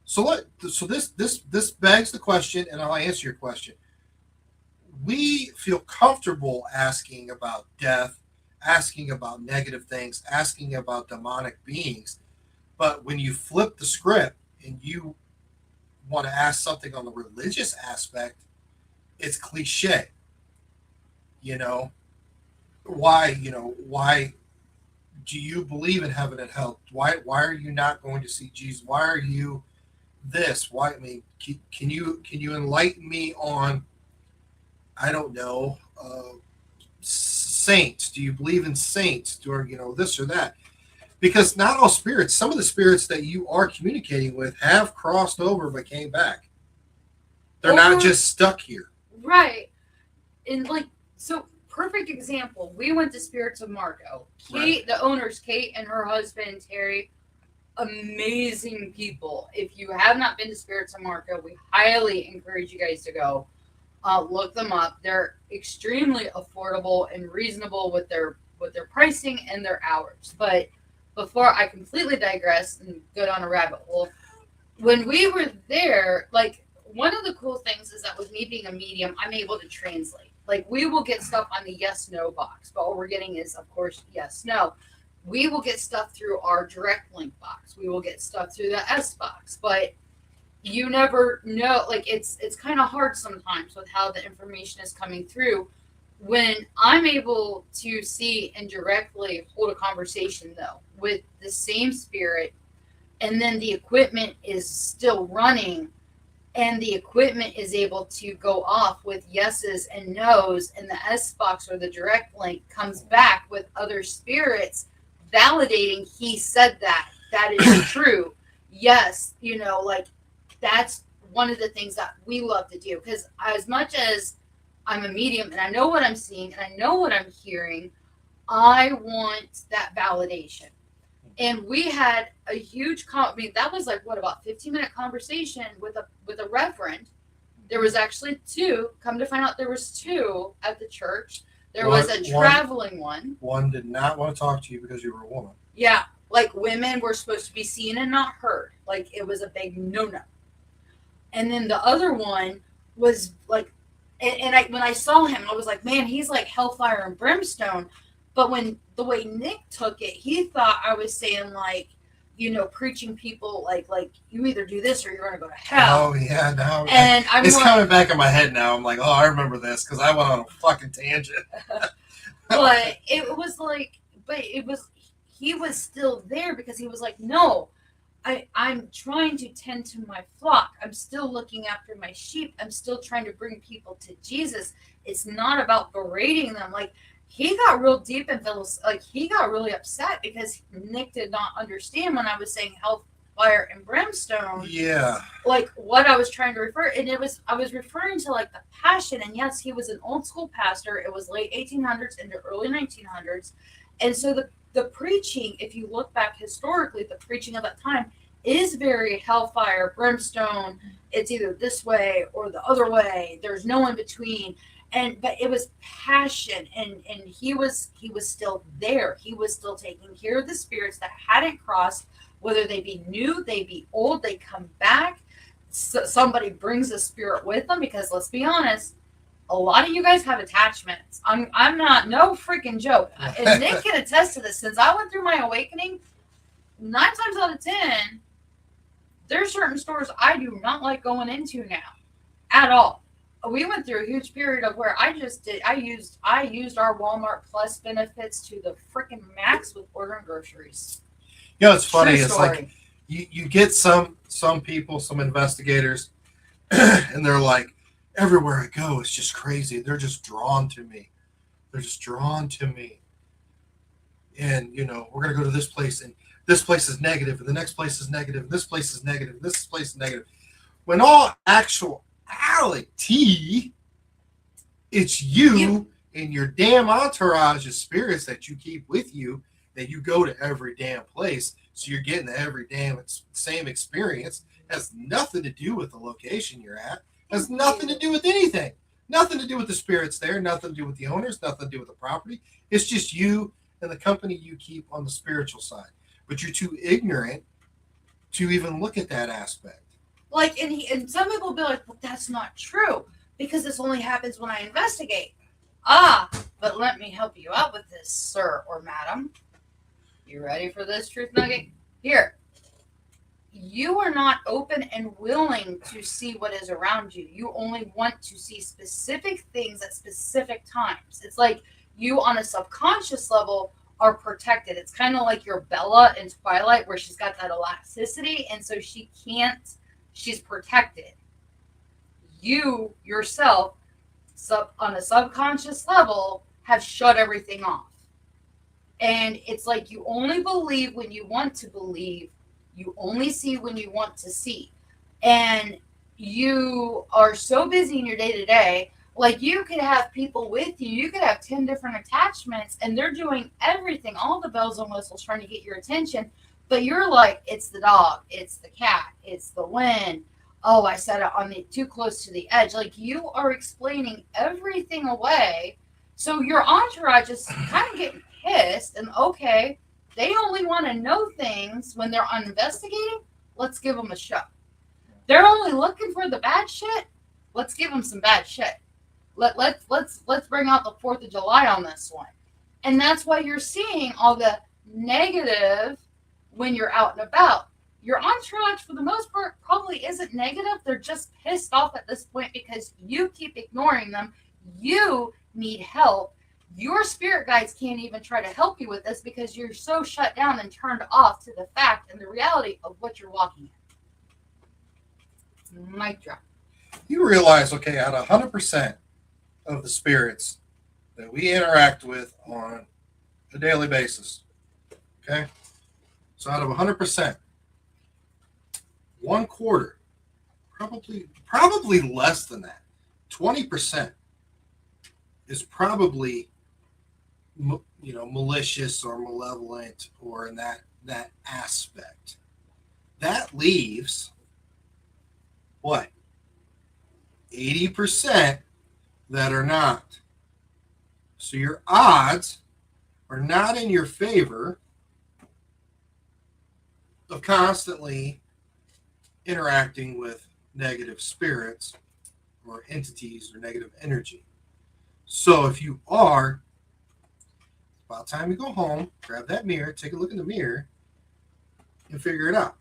So this begs the question, and I'll answer your question. We feel comfortable asking about death, asking about negative things, asking about demonic beings. But when you flip the script and you want to ask something on the religious aspect, it's cliche. You know, why do you believe in heaven and hell? Why are you not going to see Jesus? Why are you this? Why? I mean, can you enlighten me on, I don't know, saints? Do you believe in saints? Or this or that? Because not all spirits, some of the spirits that you are communicating with have crossed over but came back. They're not just stuck here. Right. And so perfect example. We went to Spirits of Marco. Kate, right. The owners, Kate and her husband, Terry, amazing people. If you have not been to Spirits of Marco, we highly encourage you guys to go. Look them up. They're extremely affordable and reasonable with their pricing and their hours. But before I completely digress and go down a rabbit hole, when we were there, one of the cool things is that with me being a medium, I'm able to translate. We will get stuff on the yes/no box, but what we're getting is, of course, yes/no. We will get stuff through our direct link box. We will get stuff through the S box, but you never know. It's kind of hard sometimes with how the information is coming through. When I'm able to see and directly hold a conversation, though, with the same spirit, and then the equipment is still running, and the equipment is able to go off with yeses and nos, and the S box or the direct link comes back with other spirits validating he said that is true. Yes, that's one of the things that we love to do, because as much as I'm a medium and I know what I'm seeing and I know what I'm hearing, I want that validation. And we had a huge that was about 15-minute conversation with a reverend. There was actually two. Come to find out, there was two at the church. There was a traveling one. One did not want to talk to you because you were a woman. Yeah, women were supposed to be seen and not heard. It was a big no-no. And then the other one was when I saw him, I was like, man, he's like hellfire and brimstone. But when the way Nick took it, he thought I was saying preaching people you either do this or you're going to go to hell. Oh yeah, now and it's coming back in my head now. I'm like, oh, I remember this because I went on a fucking tangent. But he was still there because he was like, no, I'm trying to tend to my flock. I'm still looking after my sheep. I'm still trying to bring people to Jesus. It's not about berating them. He got real deep and he got really upset because Nick did not understand when I was saying hellfire and brimstone. Yeah. What I was trying to refer, and I was referring to the passion. And yes, he was an old school pastor. It was late 1800s into early 1900s, and so the preaching, if you look back historically, the preaching of that time is very hellfire, brimstone. It's either this way or the other way. There's no in between. But it was passion, and he was still there. He was still taking care of the spirits that hadn't crossed, whether they be new, they be old, they come back. So somebody brings a spirit with them, because let's be honest, a lot of you guys have attachments. I'm not, no freaking joke. And Nick can attest to this. Since I went through my awakening, 9 times out of 10, there's certain stores I do not like going into now at all. We went through a huge period of where I used our Walmart Plus benefits to the freaking max with ordering groceries. It's funny. True story. It's you get some people, some investigators, and they're like, everywhere I go, it's just crazy. They're just drawn to me. And, we're going to go to this place, and this place is negative, and the next place is negative, and this place is negative, and this place is negative. When all actuality, it's you And your damn entourage of spirits that you keep with you, that you go to every damn place, so you're getting the every damn same experience, has nothing to do with the location you're at, has nothing to do with anything. Nothing to do with the spirits there, nothing to do with the owners, nothing to do with the property. It's just you and the company you keep on the spiritual side. But you're too ignorant to even look at that aspect. Like, and some people will be like, well, that's not true because this only happens when I investigate. Ah, but let me help you out with this, sir or madam. You ready for this truth nugget? Here. You are not open and willing to see what is around you. You only want to see specific things at specific times. It's like you on a subconscious level are protected. It's kind of like your Bella in Twilight where she's got that elasticity and so she's protected. You yourself on a subconscious level have shut everything off. And it's like you only believe when you want to believe. You only see when you want to see. And you are so busy in your day-to-day, like you could have people with you. You could have 10 different attachments and they're doing everything, all the bells and whistles trying to get your attention. But you're like, it's the dog, it's the cat, it's the wind. Oh, I set it on the too close to the edge. Like you are explaining everything away. So your entourage is kind of getting pissed and okay, they only want to know things when they're investigating. Let's give them a show. They're only looking for the bad shit. Let's give them some bad shit. Let's bring out the 4th of July on this one. And that's why you're seeing all the negative when you're out and about. Your entourage, for the most part, probably isn't negative. They're just pissed off at this point because you keep ignoring them. You need help. Your spirit guides can't even try to help you with this because you're so shut down and turned off to the fact and the reality of what you're walking in. Mic drop. You realize, okay, out of 100% of the spirits that we interact with on a daily basis, okay? So out of 100%, 1/4, probably less than that, 20% is probably malicious or malevolent or in that aspect. That leaves what? 80% that are not. So your odds are not in your favor of constantly interacting with negative spirits or entities or negative energy. So if you are, it's about time you go home, grab that mirror, take a look in the mirror, and figure it out.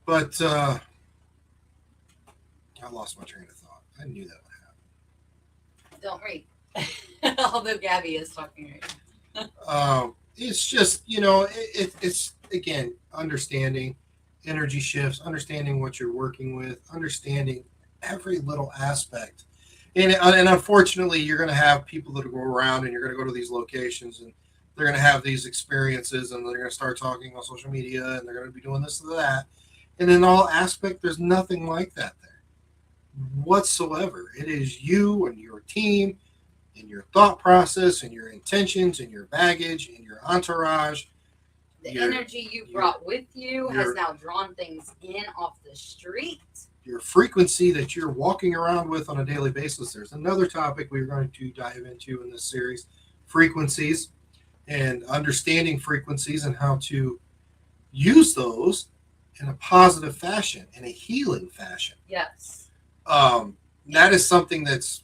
But I lost my train of thought. I knew that would happen. Don't read. Although Gabby is talking right now. It's just, it's again, understanding energy shifts, understanding what you're working with, understanding every little aspect. And unfortunately, you're going to have people that go around and you're going to go to these locations and they're going to have these experiences and they're going to start talking on social media and they're going to be doing this and that. And in all aspect, there's nothing like that there whatsoever. It is you and your team and your thought process and your intentions and your baggage and your entourage. The energy you brought with you has now drawn things in off the street. Your frequency that you're walking around with on a daily basis. There's another topic we're going to dive into in this series, frequencies and understanding frequencies and how to use those in a positive fashion, in a healing fashion. Yes. That is something that's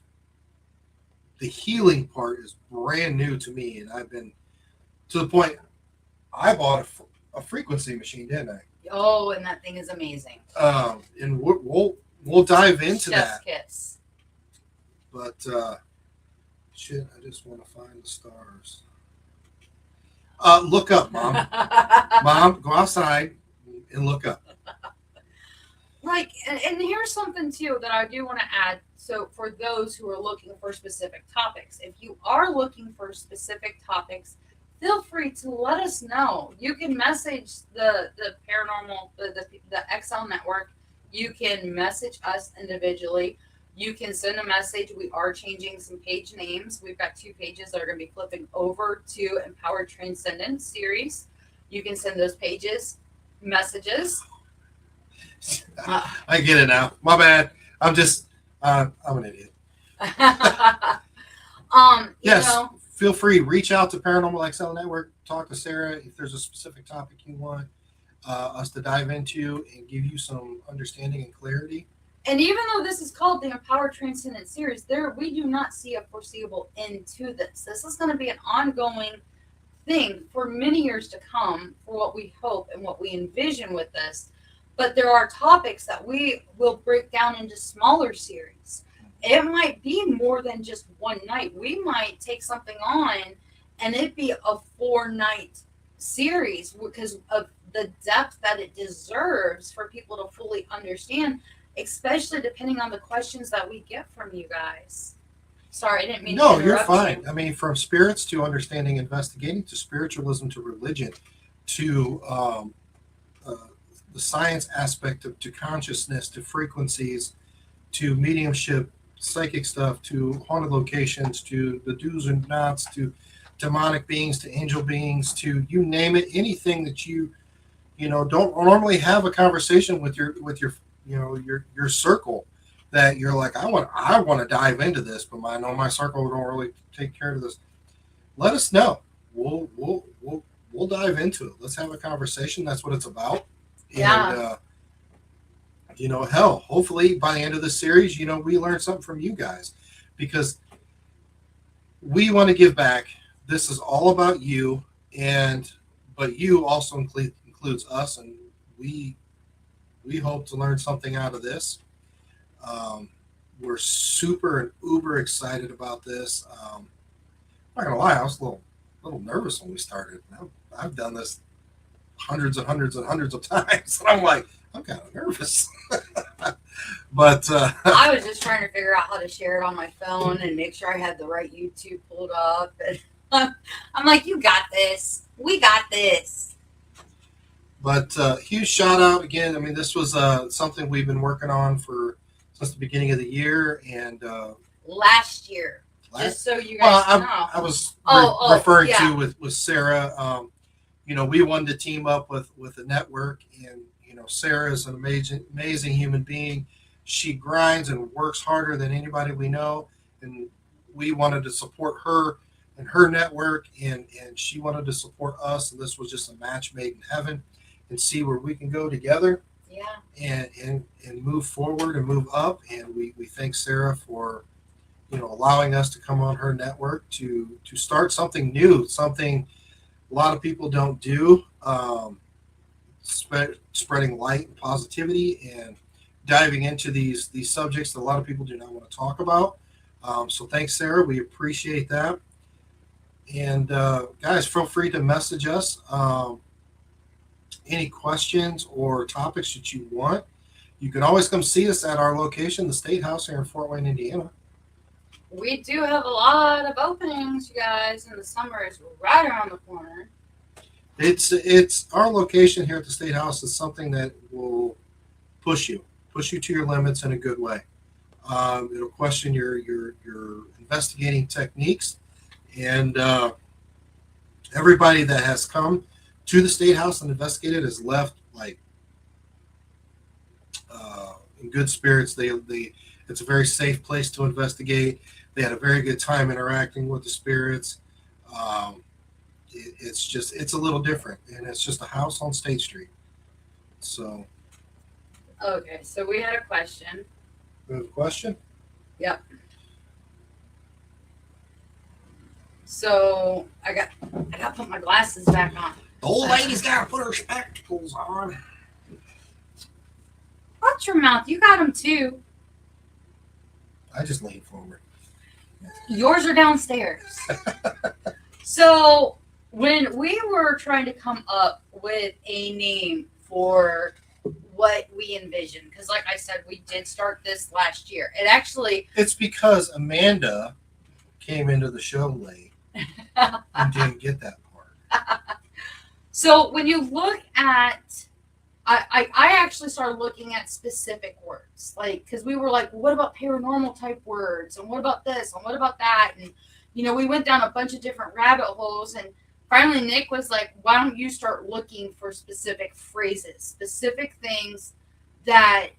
the healing part is brand new to me. And I've been to the point I bought a frequency machine, didn't I? Oh, and that thing is amazing. And we'll dive into Chef's that. Kiss. But shit, I just want to find the stars. Look up, Mom. Mom, go outside and look up. Like, and here's something too that I do want to add. So for those who are looking for specific topics, if you are looking for specific topics, feel free to let us know. You can message the paranormal, the XL network. You can message us individually. You can send a message. We are changing some page names. We've got 2 pages that are going to be flipping over to Empowered Transcendence series. You can send those messages. I get it now. My bad. I'm an idiot. Yes, feel free. Reach out to Paranormal XL Network. Talk to Sarah if there's a specific topic you want us to dive into and give you some understanding and clarity. And even though this is called the Empowered Transcendence series, we do not see a foreseeable end to this. This is going to be an ongoing thing for many years to come, for what we hope and what we envision with this. But there are topics that we will break down into smaller series. It might be more than just one night. We might take something on and it be a 4-night series because of the depth that it deserves for people to fully understand, especially depending on the questions that we get from you guys. Sorry, I didn't mean to interrupt. No, you're fine. I mean, from spirits to understanding investigating to spiritualism to religion to the science aspect to consciousness to frequencies to mediumship, psychic stuff to haunted locations to the do's and nots to demonic beings to angel beings to you name it, anything that you don't normally have a conversation with your your circle that you're like, I want to dive into this, but I know my circle don't really take care of this. Let us know. We'll dive into it. Let's have a conversation. That's what it's about. Yeah. And hell, hopefully by the end of the series, we learn something from you guys because we want to give back. This is all about you, but you also includes us, and we hope to learn something out of this. We're super and uber excited about this. I'm not gonna lie, I was a little nervous when we started. I've done this hundreds and hundreds and hundreds of times, and I'm like, I'm kind of nervous. But I was just trying to figure out how to share it on my phone and make sure I had the right YouTube pulled up. And I'm like, you got this. We got this. But huge shout out again. I mean, this was something we've been working on since the beginning of the year, and last year, just so you guys know. I was referring to with Sarah. We wanted to team up with a network, and Sarah is an amazing human being. She grinds and works harder than anybody we know, and we wanted to support her and her network, and she wanted to support us, and this was just a match made in heaven, and see where we can go together. Yeah. And move forward and move up. And we thank Sarah for allowing us to come on her network to start something new, something a lot of people don't do, spreading light and positivity and diving into these subjects that a lot of people do not want to talk about. So thanks, Sarah. We appreciate that. And guys, feel free to message us any questions or topics that you want. You can always come see us at our location, the State House here in Fort Wayne, Indiana. We do have a lot of openings, you guys, and the summer is right around the corner. It's our location here at the State House is something that will push you to your limits in a good way. It'll question your investigating techniques, and everybody that has come to the State House and investigated has left in good spirits. It's a very safe place to investigate. They had a very good time interacting with the spirits. It's a little different, and it's just a house on State Street. So. Okay, so we had a question. We have a question? Yep. So I got to put my glasses back on. The old lady's got to put her spectacles on. Watch your mouth. You got them too. I just leaned forward. Yours are downstairs. So when we were trying to come up with a name for what we envisioned, because like I said, we did start this last year. It's because Amanda came into the show late and didn't get that part. So when you look at I actually started looking at specific words, like, because we were like, well, what about paranormal type words, and what about this, and what about that, and we went down a bunch of different rabbit holes, and finally Nick was like, why don't you start looking for specific phrases, specific things that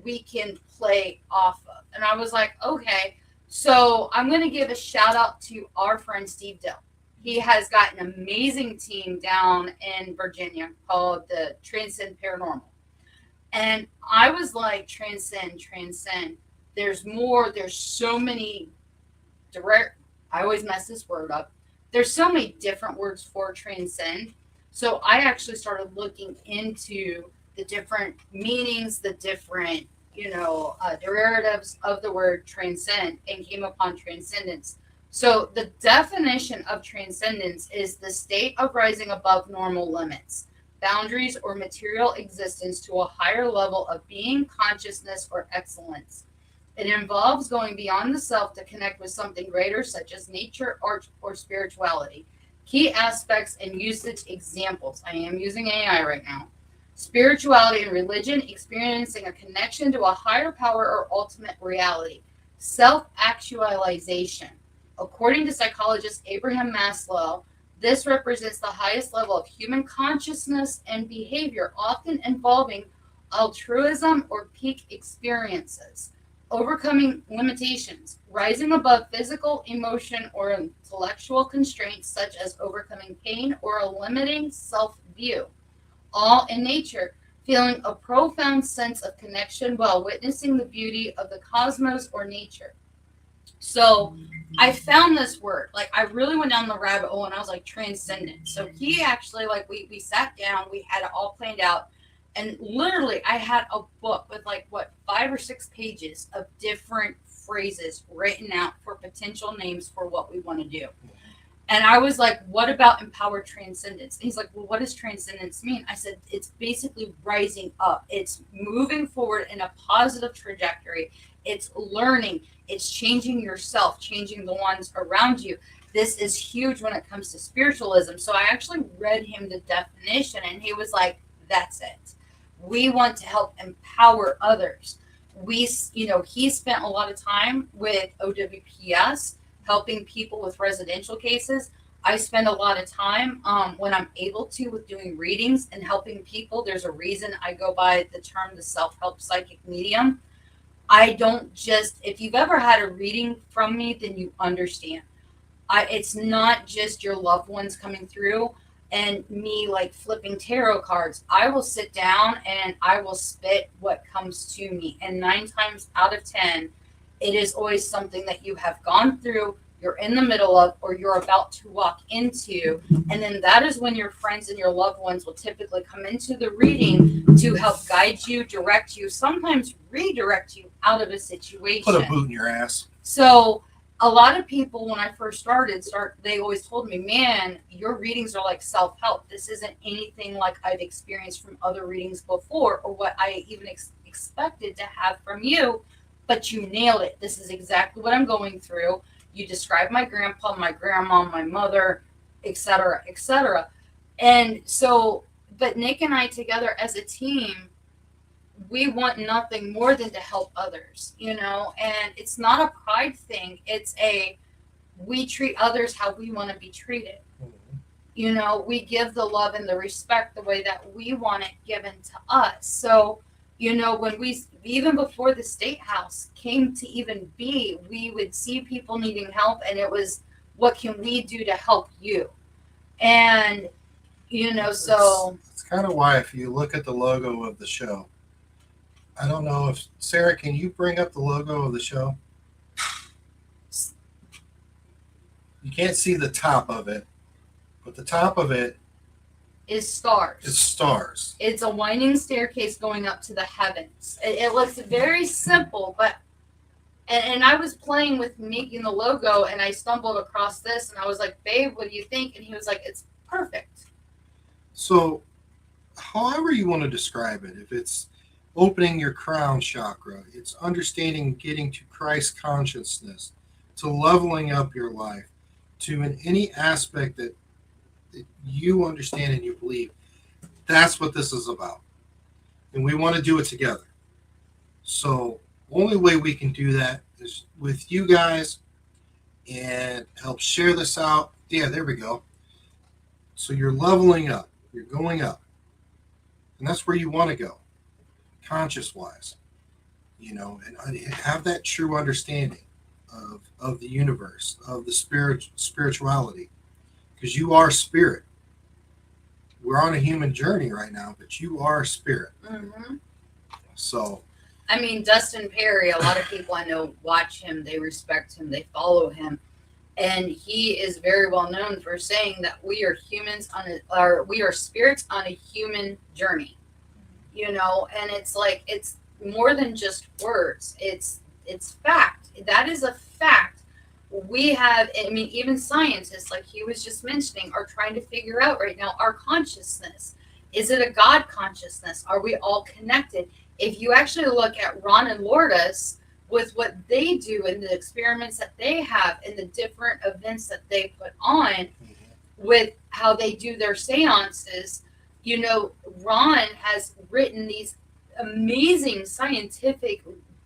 we can play off of, and I was like, okay, so I'm gonna give a shout out to our friend Steve Dill. He has got an amazing team down in Virginia called the Transcend Paranormal. And I was like, transcend. There's more. There's so many direct. I always mess this word up. There's so many different words for transcend. So I actually started looking into the different meanings, the different, derivatives of the word transcend, and came upon transcendence. So the definition of transcendence is the state of rising above normal limits, boundaries, or material existence to a higher level of being, consciousness, or excellence. It involves going beyond the self to connect with something greater, such as nature, art, or spirituality. Key aspects and usage examples. I am using AI right now. Spirituality and religion, experiencing a connection to a higher power or ultimate reality. Self-actualization. According to psychologist Abraham Maslow, this represents the highest level of human consciousness and behavior, often involving altruism or peak experiences. Overcoming limitations, rising above physical, emotion, or intellectual constraints such as overcoming pain or a limiting self-view. All in nature, feeling a profound sense of connection while witnessing the beauty of the cosmos or nature. So I found this word, like I really went down the rabbit hole, and I was like, transcendent. So he actually, like, we sat down, we had it all planned out, and literally I had a book with 5 or 6 pages of different phrases written out for potential names for what we want to do. And I was like, what about empowered transcendence? And he's like, well, what does transcendence mean? I said, it's basically rising up. It's moving forward in a positive trajectory. It's learning. It's changing yourself, changing the ones around you. This is huge when it comes to spiritualism. So I actually read him the definition, and he was like, that's it. We want to help empower others. He spent a lot of time with OWPS, helping people with residential cases. I spend a lot of time when I'm able to with doing readings and helping people. There's a reason I go by the term the self-help psychic medium. I don't just, if you've ever had a reading from me, then you understand. It's not just your loved ones coming through and me like flipping tarot cards. I will sit down and I will spit what comes to me. And 9 times out of 10, it is always something that you have gone through, you're in the middle of, or you're about to walk into. And then that is when your friends and your loved ones will typically come into the reading to help guide you, direct you, sometimes redirect you out of a situation. Put a boot in your ass. So a lot of people, when I first started, they always told me, man, your readings are like self-help. This isn't anything like I've experienced from other readings before, or what I even expected to have from you. But you nailed it. This is exactly what I'm going through. You described my grandpa, my grandma, my mother, etc., etc. And so, but Nick and I together as a team, we want nothing more than to help others, and it's not a pride thing. It's we treat others how we want to be treated. Mm-hmm. We give the love and the respect the way that we want it given to us. So, when we, even before the State House came to even be, we would see people needing help, and it was, what can we do to help you? And, so. It's kind of why, if you look at the logo of the show, I don't know if, Sarah, can you bring up the logo of the show? You can't see the top of it, but the top of it is stars. It's stars. It's a winding staircase going up to the heavens. It looks very simple, but and I was playing with making the logo, and I stumbled across this, and I was like, babe, what do you think? And he was like, it's perfect. So however you want to describe it, if it's opening your crown chakra, it's understanding, getting to Christ consciousness, to leveling up your life, to in any aspect that you understand and you believe, that's what this is about. and we want to do it together. So only way we can do that is with you guys and help share this out. Yeah, there we go. So you're leveling up, you're going up, and that's where you want to go, conscious wise, and have that true understanding of the universe, of the spirituality, because you are spirit. We're on a human journey right now, but you are spirit. Mm-hmm. So, I mean, Dustin Perry, a lot of people I know watch him, they respect him, they follow him. And he is very well known for saying that we are we are spirits on a human journey, and it's like, it's more than just words. It's fact. That is a fact. We have, I mean, even scientists, like he was just mentioning, are trying to figure out right now our consciousness. Is it a God consciousness? Are we all connected? If you actually look at Ron and Lourdes with what they do and the experiments that they have and the different events that they put on with how they do their seances, Ron has written these amazing scientific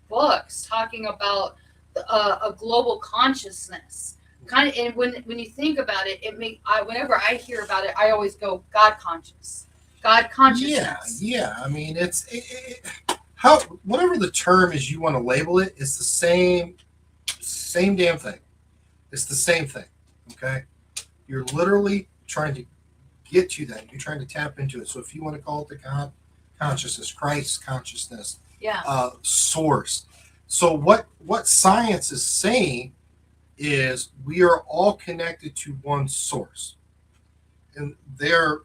books talking about a global consciousness. Kind of, and when you think about it, whenever I hear about it, I always go God conscious, God consciousness. Yeah. I mean, whatever the term is you want to label it, it's the same damn thing. It's the same thing. Okay, you're literally trying to get to that. You're trying to tap into it. So if you want to call it the God consciousness, Christ consciousness, source. So what science is saying is we are all connected to one source, and they're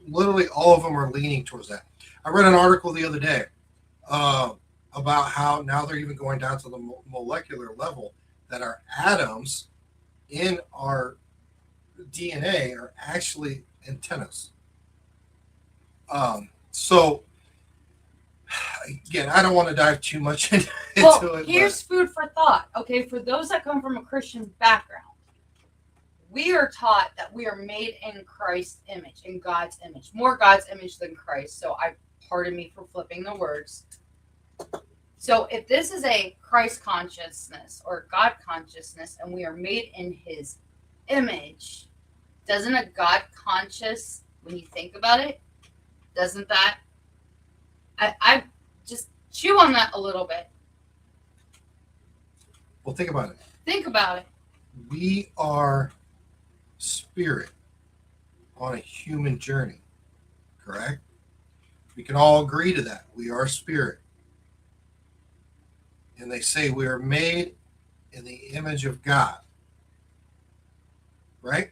literally, all of them are leaning towards that. I read an article the other day about how now they're even going down to the molecular level, that our atoms in our DNA are actually antennas. So again, I don't want to dive too much into it. Here's food for thought. Okay, for those that come from a Christian background, we are taught that we are made in Christ's image, in God's image, more God's image than Christ. So pardon me for flipping the words. So if this is a Christ consciousness or God consciousness, and we are made in his image, doesn't a God conscious, when you think about it, doesn't that, I just chew on that a little bit. Well, think about it. Think about it. We are spirit on a human journey, correct? We can all agree to that. We are spirit. And they say we are made in the image of God, right?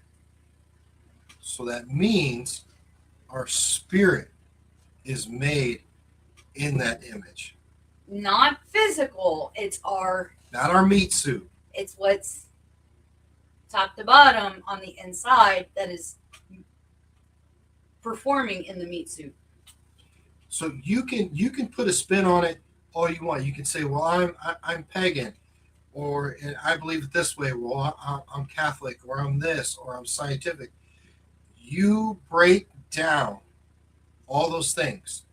So that means our spirit is made in that image. Not physical. It's not our meat suit. It's what's top to bottom on the inside that is performing in the meat suit. So you can put a spin on it all you want. You can say, well, I'm pagan, or I believe it this way. Well, I'm Catholic, or I'm this, or I'm scientific. You break down all those things,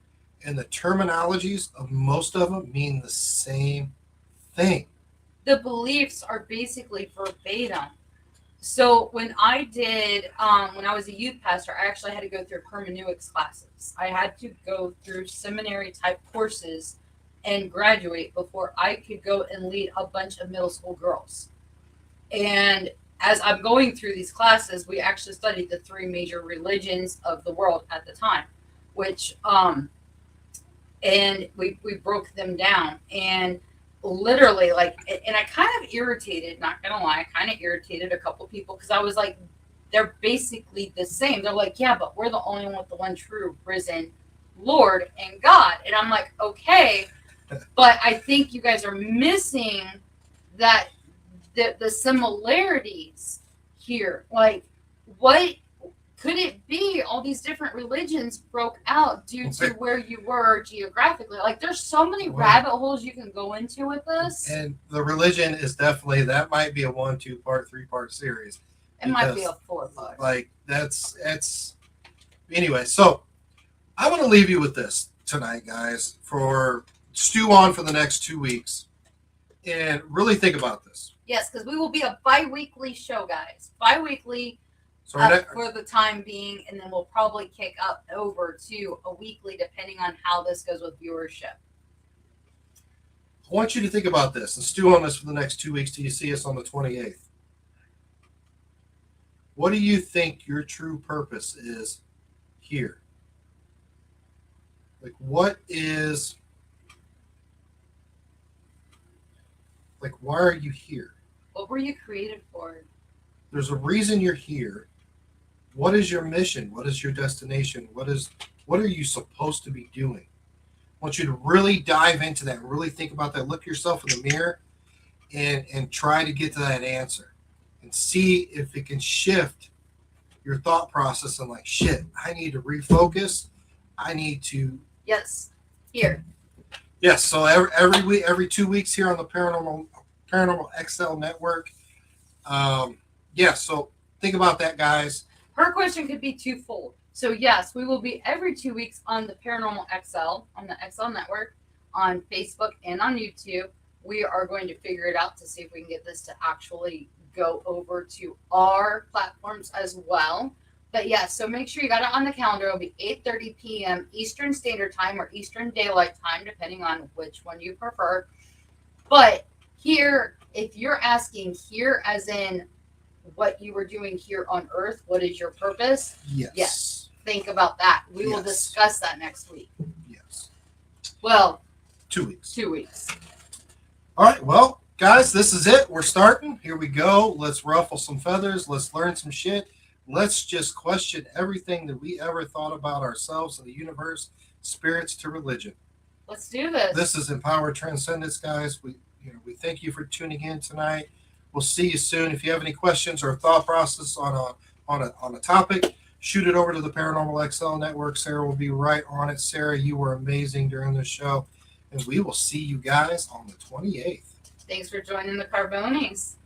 and the terminologies of most of them mean the same thing. The beliefs are basically verbatim. So when I was a youth pastor, I actually had to go through hermeneutics classes. I had to go through seminary type courses and graduate before I could go and lead a bunch of middle school girls. And as I'm going through these classes, we actually studied the three major religions of the world at the time, which, and we broke them down. And literally, and I kind of irritated, not gonna lie, I kind of irritated a couple people, because I was like, they're basically the same. They're like, yeah, but we're the only one with the one true risen Lord and God. And I'm like, okay, but I think you guys are missing that the similarities here. Like, what could it be? All these different religions broke out due to where you were geographically. Like, there's so many rabbit holes you can go into with this. And the religion is definitely, that might be a 1, 2-part, 3-part series. It might be a 4-part. Like, that's anyway. So I want to leave you with this. tonight, guys, for stew on for the next 2 weeks and really think about this. Yes, because we will be a bi-weekly show, guys. Bi-weekly So our for the time being, and then we'll probably kick up over to a weekly depending on how this goes with viewership. I want you to think about this and stew on this for the next 2 weeks till you see us on the 28th. What do you think your true purpose is here? Like, what is, like, why are you here? What were you created for? There's a reason you're here. What is your mission? What is your destination? What are you supposed to be doing? I want you to really dive into that and really think about that. Look yourself in the mirror and try to get to that answer and see if it can shift your thought process and like, shit, I need to refocus. I need to. Yes, here. Yes. So every week, every 2 weeks here on the Paranormal XL Network. So think about that, guys. Her question could be twofold. So yes, we will be every 2 weeks on the Paranormal XL, on the XL Network, on Facebook and on YouTube. We are going to figure it out to see if we can get this to actually go over to our platforms as well. But yes, so make sure you got it on the calendar. It'll be 8:30 p.m. Eastern Standard Time or Eastern Daylight Time, depending on which one you prefer. But here, if you're asking here as in what you were doing here on Earth, what is your purpose? Yes. Think about that. We will Yes. discuss that next week. Yes. Well, 2 weeks. 2 weeks. All right. Well, guys, this is it. We're starting. Here we go. Let's ruffle some feathers. Let's learn some shit. Let's just question everything that we ever thought about ourselves and the universe, spirits to religion. Let's do this. This is Empowered Transcendence, guys. We thank you for tuning in tonight. We'll see you soon. If you have any questions or thought process on a topic, shoot it over to the Paranormal XL Network. Sarah will be right on it. Sarah, you were amazing during this show, and we will see you guys on the 28th. Thanks for joining the Carbonis.